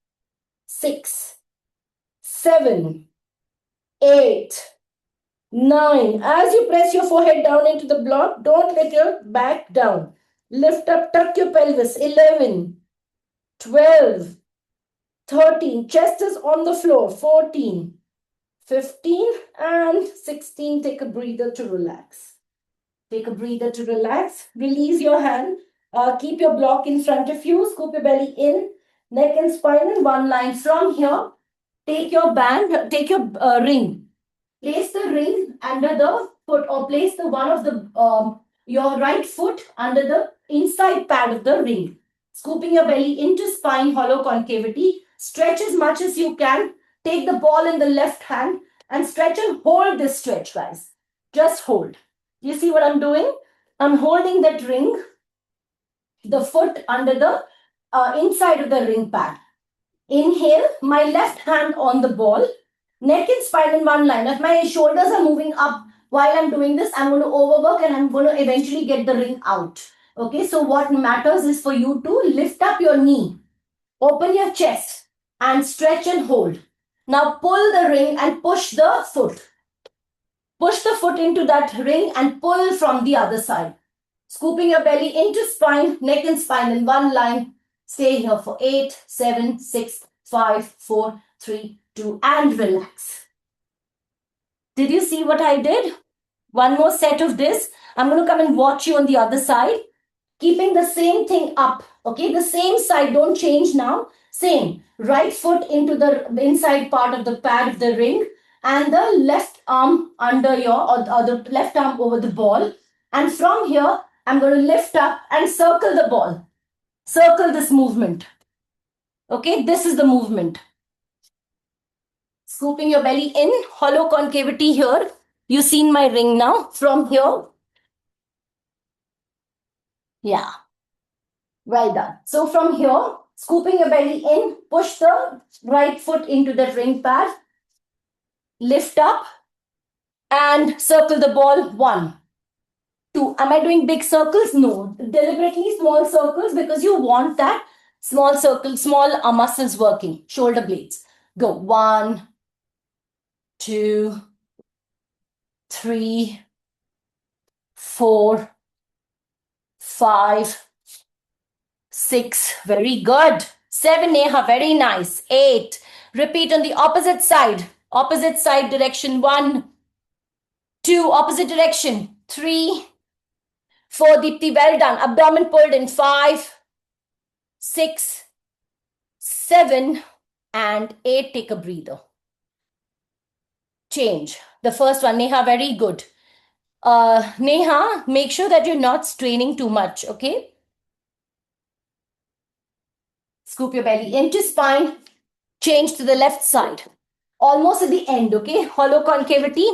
6, 7, 8, 9. As you press your forehead down into the block, don't let your back down. Lift up, tuck your pelvis. 11, 12, 13. Chest is on the floor. 14, 15, and 16. Take a breather to relax. Take a breather to relax. Release your hand. Keep your block in front of you. Scoop your belly in. Neck and spine in one line. From here, take your band, take your ring. Place the ring under the foot, or place the one of the your right foot under the inside pad of the ring. Scooping your belly into spine, hollow concavity. Stretch as much as you can. Take the ball in the left hand and stretch and hold this stretch, guys. Just hold. You see what I'm doing? I'm holding that ring, the foot under the inside of the ring pad. Inhale, my left hand on the ball, neck and spine in one line. If my shoulders are moving up while I'm doing this, I'm going to overwork and I'm going to eventually get the ring out. Okay, so what matters is for you to lift up your knee, open your chest, and stretch and hold. Now pull the ring and push the foot. Push the foot into that ring and pull from the other side. Scooping your belly into spine, neck and spine in one line. Stay here for 8, 7, 6, 5, 4, 3, 2, and relax. Did you see what I did? One more set of this. I'm going to come and watch you on the other side. Keeping the same thing up. Okay, the same side. Don't change now. Same. Right foot into the inside part of the pad of the ring, and the left arm under or the left arm over the ball. And from here, I'm going to lift up and circle the ball. Circle this movement. Okay, this is the movement. Scooping your belly in, hollow concavity here. You've seen my ring now. From here. Yeah. Well done. So from here, scooping your belly in, push the right foot into the ring pad. Lift up and circle the ball. 1, 2. Am I doing big circles? No. Deliberately small circles because you want that small circle, small muscles working. Shoulder blades. Go. 1, 2, 3, 4, 5, 6, very good. 7, Neha, very nice. 8, repeat on the opposite side direction. 1, 2, opposite direction. 3, 4, Deepti, well done. Abdomen pulled in. 5, 6, 7, and 8. Take a breather. Change. The first one, Neha, very good. Neha, make sure that you're not straining too much, okay? Scoop your belly into spine. Change to the left side. Almost at the end, okay? Hollow concavity.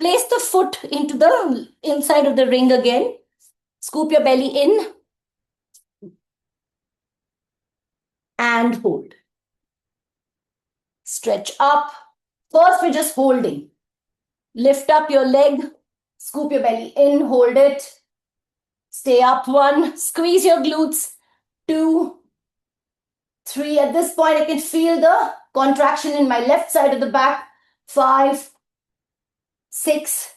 Place the foot into the inside of the ring again. Scoop your belly in and hold. Stretch up. First, we're just holding. Lift up your leg. Scoop your belly in, hold it. Stay up. 1. Squeeze your glutes. 2, 3. At this point, I can feel the contraction in my left side of the back. 5, 6,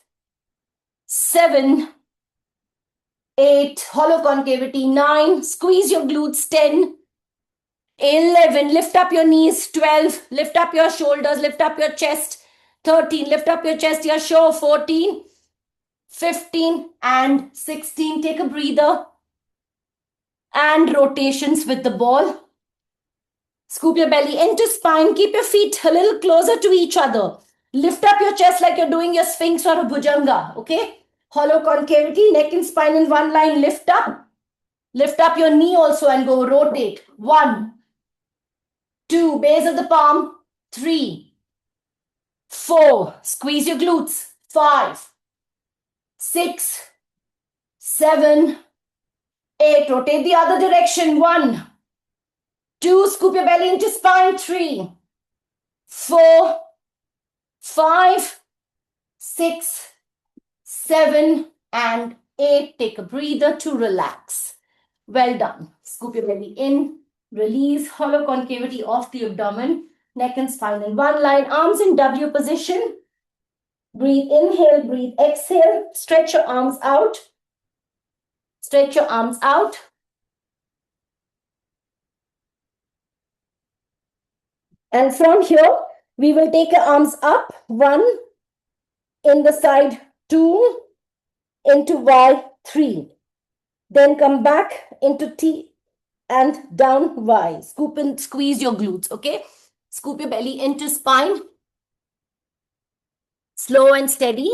7, 8. Hollow concavity. 9. Squeeze your glutes. 10. 11. Lift up your knees. 12. Lift up your shoulders. Lift up your chest. 13. Lift up your chest. You're sure. 14. 15 and 16. Take a breather. And rotations with the ball. Scoop your belly into spine. Keep your feet a little closer to each other. Lift up your chest like you're doing your sphinx or a bhujanga. Okay? Hollow concavity, neck and spine in one line. Lift up. Lift up your knee also and go rotate. 1, 2, base of the palm. 3, 4, squeeze your glutes. 5, 6, 7, 8. Rotate the other direction. 1, 2, scoop your belly into spine. 3, 4, 5, 6, 7, and 8. Take a breather to relax. Well done. Scoop your belly in. Release. Hollow concavity of the abdomen. Neck and spine in one line. Arms in W position. Breathe, inhale, breathe, exhale. Stretch your arms out. Stretch your arms out. And from here, we will take your arms up. 1, in the side. 2, into Y. 3. Then come back into T and down Y. Scoop and squeeze your glutes, okay? Scoop your belly into spine. Slow and steady.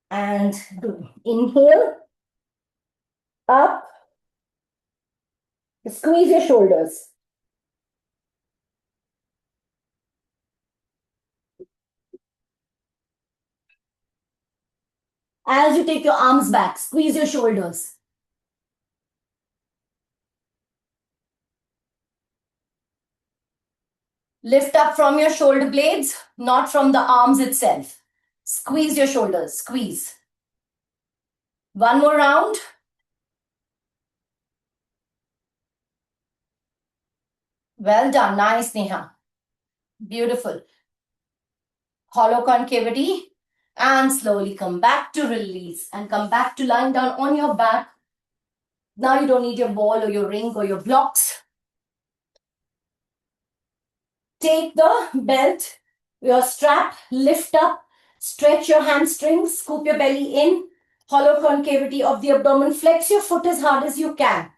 And inhale. Up. Squeeze your shoulders. As you take your arms back, squeeze your shoulders. Lift up from your shoulder blades, not from the arms itself. Squeeze your shoulders, squeeze. One more round. Well done, nice, Neha. Beautiful. Hollow concavity. And slowly come back to release and come back to lying down on your back. Now you don't need your ball or your ring or your blocks. Take the belt, your strap, lift up, stretch your hamstrings, scoop your belly in, hollow concavity of the abdomen, flex your foot as hard as you can.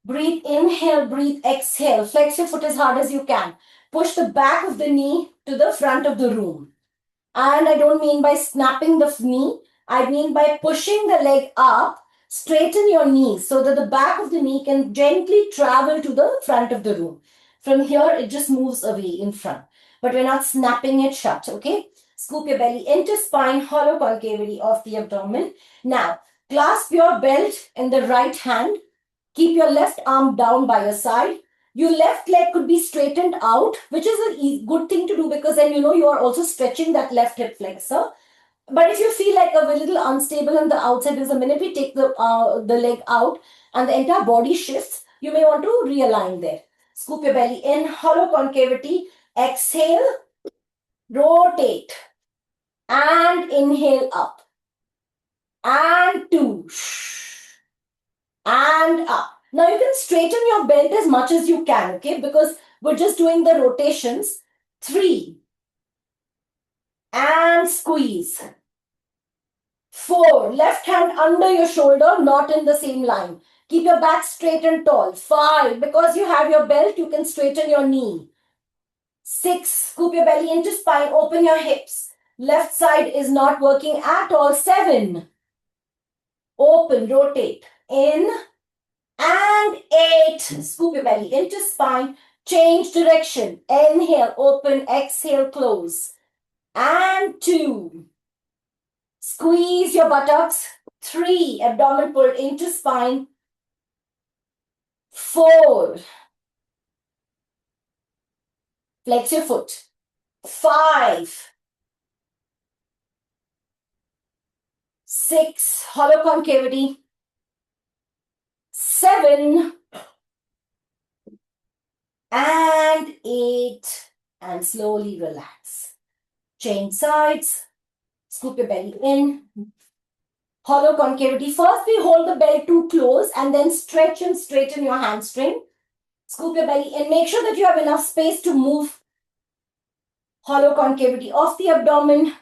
Breathe, inhale, breathe, exhale. Flex your foot as hard as you can. Push the back of the knee to the front of the room. And I don't mean by snapping the knee. I mean by pushing the leg up, straighten your knees so that the back of the knee can gently travel to the front of the room. From here, it just moves away in front. But we're not snapping it shut, okay? Scoop your belly into spine, hollow concavity of the abdomen. Now, clasp your belt in the right hand. Keep your left arm down by your side. Your left leg could be straightened out, which is a good thing to do because then you know you are also stretching that left hip flexor. But if you feel like a little unstable on the outside, because the minute we take the leg out and the entire body shifts, you may want to realign there. Scoop your belly in, hollow concavity. Exhale. rotate, and inhale up, and 2, and up. Now you can straighten your belt as much as you can, okay, because we're just doing the rotations. 3, and squeeze. 4, left hand under your shoulder, not in the same line. Keep your back straight and tall. 5, because you have your belt, you can straighten your knee. 6, scoop your belly into spine, open your hips. Left side is not working at all. 7, open, rotate, in, and 8, scoop your belly into spine, change direction. Inhale, open, exhale, close. And 2, squeeze your buttocks. 3, abdomen pulled into spine. 4, flex your foot. 5, 6, hollow concavity. 7, and 8, and slowly relax. Change sides, scoop your belly in. Hollow concavity. First, we hold the belt too close and then stretch and straighten your hamstring. Scoop your belly in. Make sure that you have enough space to move hollow concavity off the abdomen.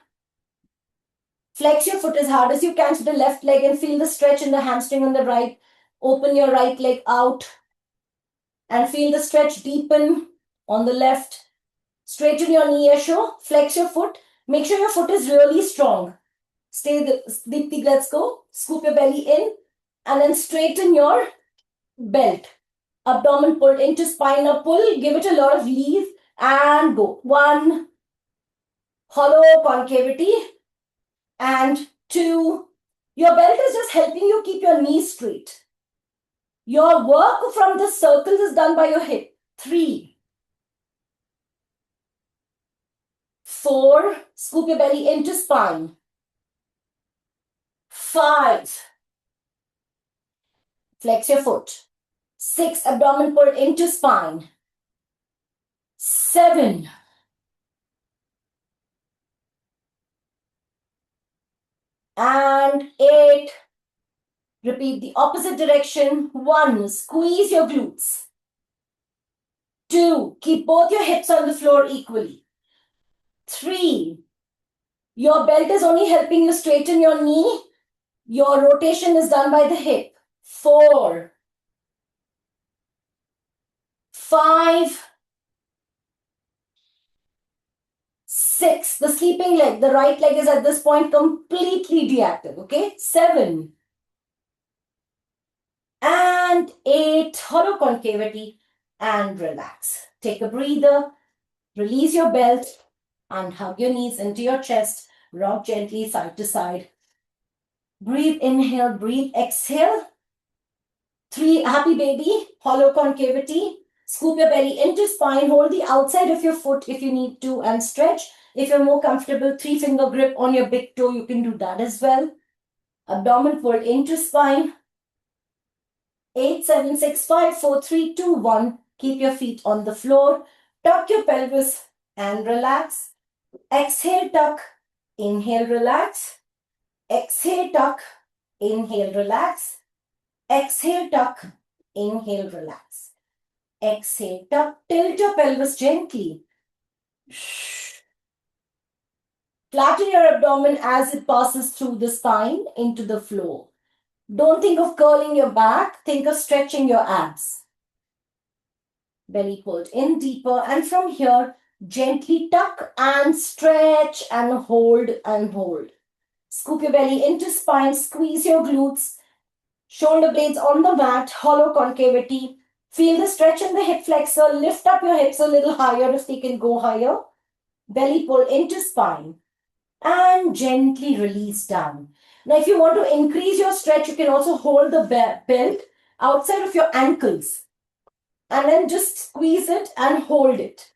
Flex your foot as hard as you can to the left leg and feel the stretch in the hamstring on the right. Open your right leg out and feel the stretch deepen on the left. Straighten your knee, Yasho. Flex your foot. Make sure your foot is really strong. Stay, Deepti, let's go. Scoop your belly in and then straighten your belt. Abdomen pulled into spine or pull. Give it a lot of leave and go. 1, hollow concavity, and 2, your belt is just helping you keep your knees straight. Your work from the circles is done by your hip. 3, 4, scoop your belly into spine. 5, flex your foot. 6, abdomen pulled into spine. 7, and 8. Repeat the opposite direction. 1, squeeze your glutes. 2, keep both your hips on the floor equally. 3, your belt is only helping you straighten your knee. Your rotation is done by the hip. 4, 5, 6. The sleeping leg, the right leg is at this point completely deactive. Okay? 7, and 8. Hollow concavity and relax. Take a breather. Release your belt and hug your knees into your chest. Rock gently side to side. Breathe, inhale, breathe, exhale. 3, happy baby, hollow concavity. Scoop your belly into spine. Hold the outside of your foot if you need to and stretch. If you're more comfortable, 3-finger grip on your big toe, you can do that as well. Abdomen pulled into spine. 8, 7, 6, 5, 4, 3, 2, 1. Keep your feet on the floor. Tuck your pelvis and relax. Exhale, tuck. Inhale, relax. Exhale, tuck. Inhale, relax. Exhale, tuck. Inhale, relax. Exhale, tuck. Tilt your pelvis gently. Flatten your abdomen as it passes through the spine into the floor. Don't think of curling your back. Think of stretching your abs. Belly pulled in deeper, and from here, gently tuck and stretch and hold and hold. Scoop your belly into spine, squeeze your glutes, shoulder blades on the mat, hollow concavity. Feel the stretch in the hip flexor. Lift up your hips a little higher if they can go higher. Belly pull into spine and gently release down. Now, if you want to increase your stretch, you can also hold the belt outside of your ankles and then just squeeze it and hold it.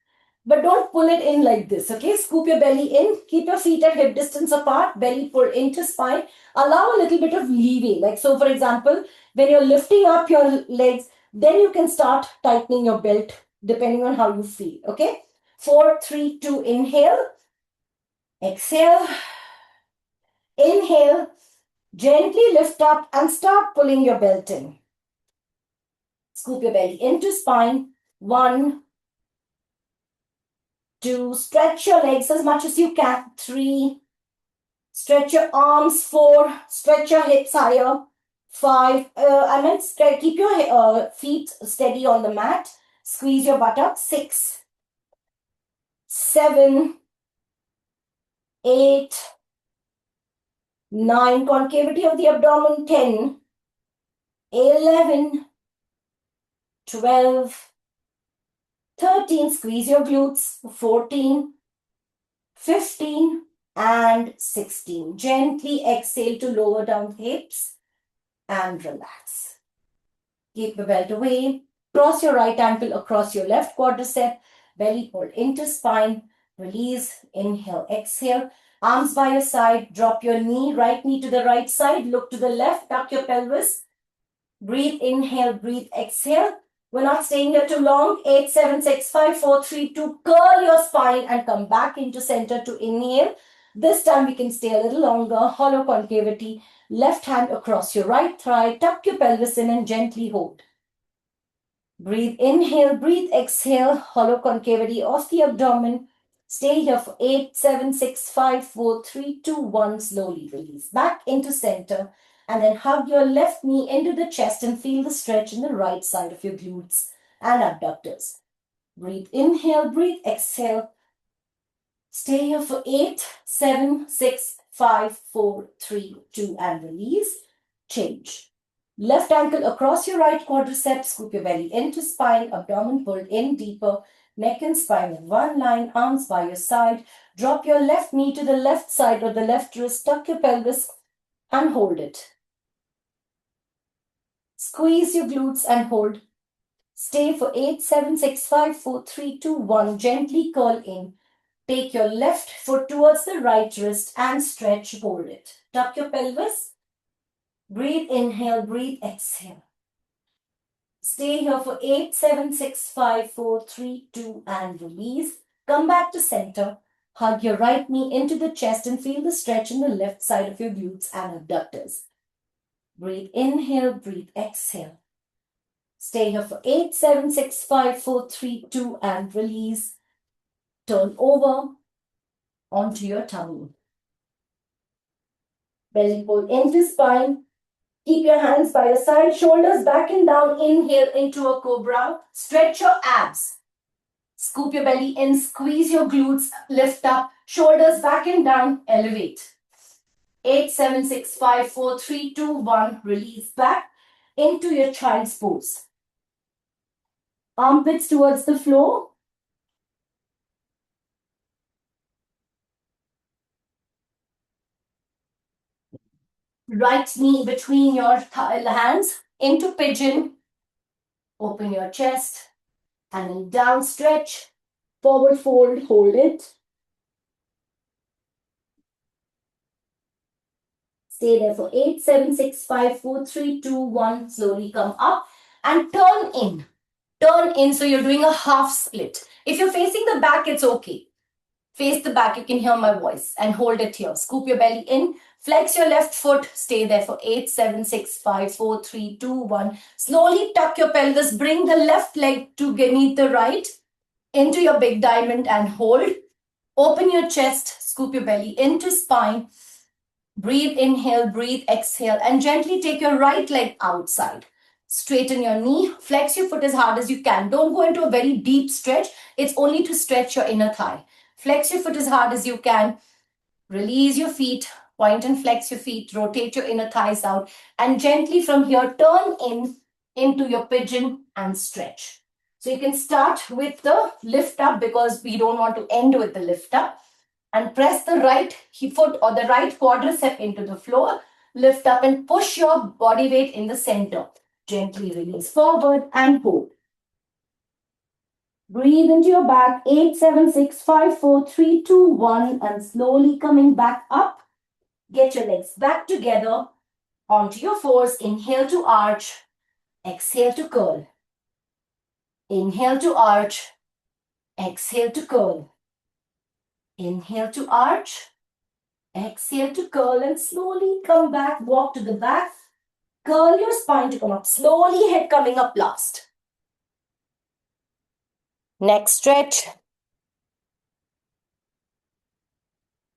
But don't pull it in like this, okay? Scoop your belly in, keep your feet at hip distance apart, belly pull into spine. Allow a little bit of leeway. Like so, for example, when you're lifting up your legs, then you can start tightening your belt depending on how you feel, okay? 4, 3, 2, inhale. Exhale. Inhale. Gently lift up and start pulling your belt in. Scoop your belly into spine. 1, 2. Stretch your legs as much as you can. 3. Stretch your arms. 4. Stretch your hips higher. 5. Keep your feet steady on the mat. Squeeze your buttocks. 6, 7, 8, 9. Concavity of the abdomen. 10, 11, 12, 13. Squeeze your glutes. 14, 15, and 16. Gently exhale to lower down the hips and relax. Keep the belt away. Cross your right ankle across your left quadricep. Belly pull into spine. Release. Inhale, exhale. Arms by your side. Drop your knee. Right knee to the right side. Look to the left. Tuck your pelvis. Breathe. Inhale. Breathe. Exhale. We're not staying here too long. 8, 7, 6, 5, 4, 3, 2. Curl your spine and come back into center to inhale. This time we can stay a little longer. Hollow concavity. Left hand across your right thigh. Tuck your pelvis in and gently hold. Breathe. Inhale. Breathe. Exhale. Hollow concavity of the abdomen. Stay here for 8, 7, 6, 5, 4, 3, 2, 1. Slowly release back into center. And then hug your left knee into the chest and feel the stretch in the right side of your glutes and abductors. Breathe. Inhale. Breathe. Exhale. Stay here for 8, 7, 6, 5, 4, 3, 2, and release. Change. Left ankle across your right quadricep. Scoop your belly into spine. Abdomen pulled in deeper. Neck and spine in one line. Arms by your side. Drop your left knee to the left side or the left wrist. Tuck your pelvis and hold it. Squeeze your glutes and hold. Stay for 8, 7, 6, 5, 4, 3, 2, 1. Gently curl in. Take your left foot towards the right wrist and stretch, hold it. Tuck your pelvis. Breathe, inhale, breathe, exhale. Stay here for 8, 7, 6, 5, 4, 3, 2, and release. Come back to center. Hug your right knee into the chest and feel the stretch in the left side of your glutes and abductors. Breathe, inhale, breathe, exhale. Stay here for 8, 7, 6, 5, 4, 3, 2, and release. Turn over onto your tummy. Belly pull into spine. Keep your hands by your side, shoulders back and down. Inhale into a cobra. Stretch your abs. Scoop your belly in, squeeze your glutes, lift up, shoulders back and down, elevate. 8, 7, 6, 5, 4, 3, 2, 1. Release back into your child's pose. Armpits towards the floor. Right knee between your hands into pigeon. Open your chest and then down stretch. Forward fold, hold it. Stay there for 8, 7, 6, 5, 4, 3, 2, 1. Slowly come up and turn in. Turn in, so you're doing a half split. If you're facing the back, it's okay. Face the back, you can hear my voice, and hold it here. Scoop your belly in. Flex your left foot. Stay there for 8, 7, 6, 5, 4, 3, 2, 1. Slowly tuck your pelvis. Bring the left leg to beneath the right into your big diamond and hold. Open your chest. Scoop your belly into spine. Breathe, inhale, breathe, exhale, and gently take your right leg outside. Straighten your knee, flex your foot as hard as you can. Don't go into a very deep stretch. It's only to stretch your inner thigh. Flex your foot as hard as you can. Release your feet, point and flex your feet, rotate your inner thighs out, and gently from here, turn in into your pigeon and stretch. So you can start with the lift up because we don't want to end with the lift up. And press the right foot or the right quadricep into the floor. Lift up and push your body weight in the center. Gently release forward and hold. Breathe into your back. 8, 7, 6, 5, 4, 3, 2, 1. And slowly coming back up. Get your legs back together onto your fours. Inhale to arch. Exhale to curl. Inhale to arch. Exhale to curl. Inhale to arch. Exhale to curl and slowly come back. Walk to the back. Curl your spine to come up. Slowly head coming up last. Next stretch.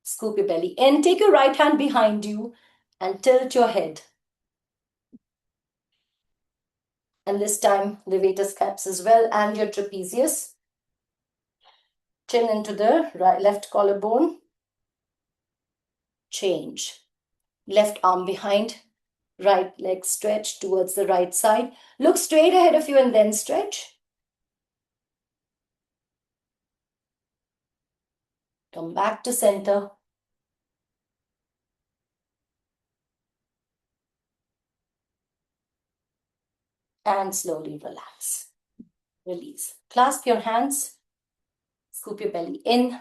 Scoop your belly in. Take your right hand behind you and tilt your head. And this time, levator scaps as well and your trapezius. Chin into the right, left collarbone. Change. Left arm behind. Right leg stretch towards the right side. Look straight ahead of you and then stretch. Come back to center. And slowly relax. Release. Clasp your hands. Scoop your belly in.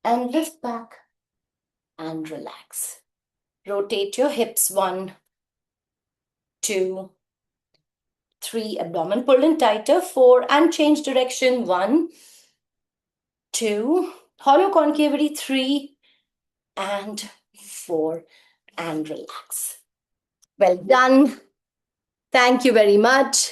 And lift back. And relax. Rotate your hips. 1, 2, 3. Abdomen pull in tighter. 4. And change direction. 1, 2. Hollow concavity. 3. And 4. And relax. Well done. Thank you very much.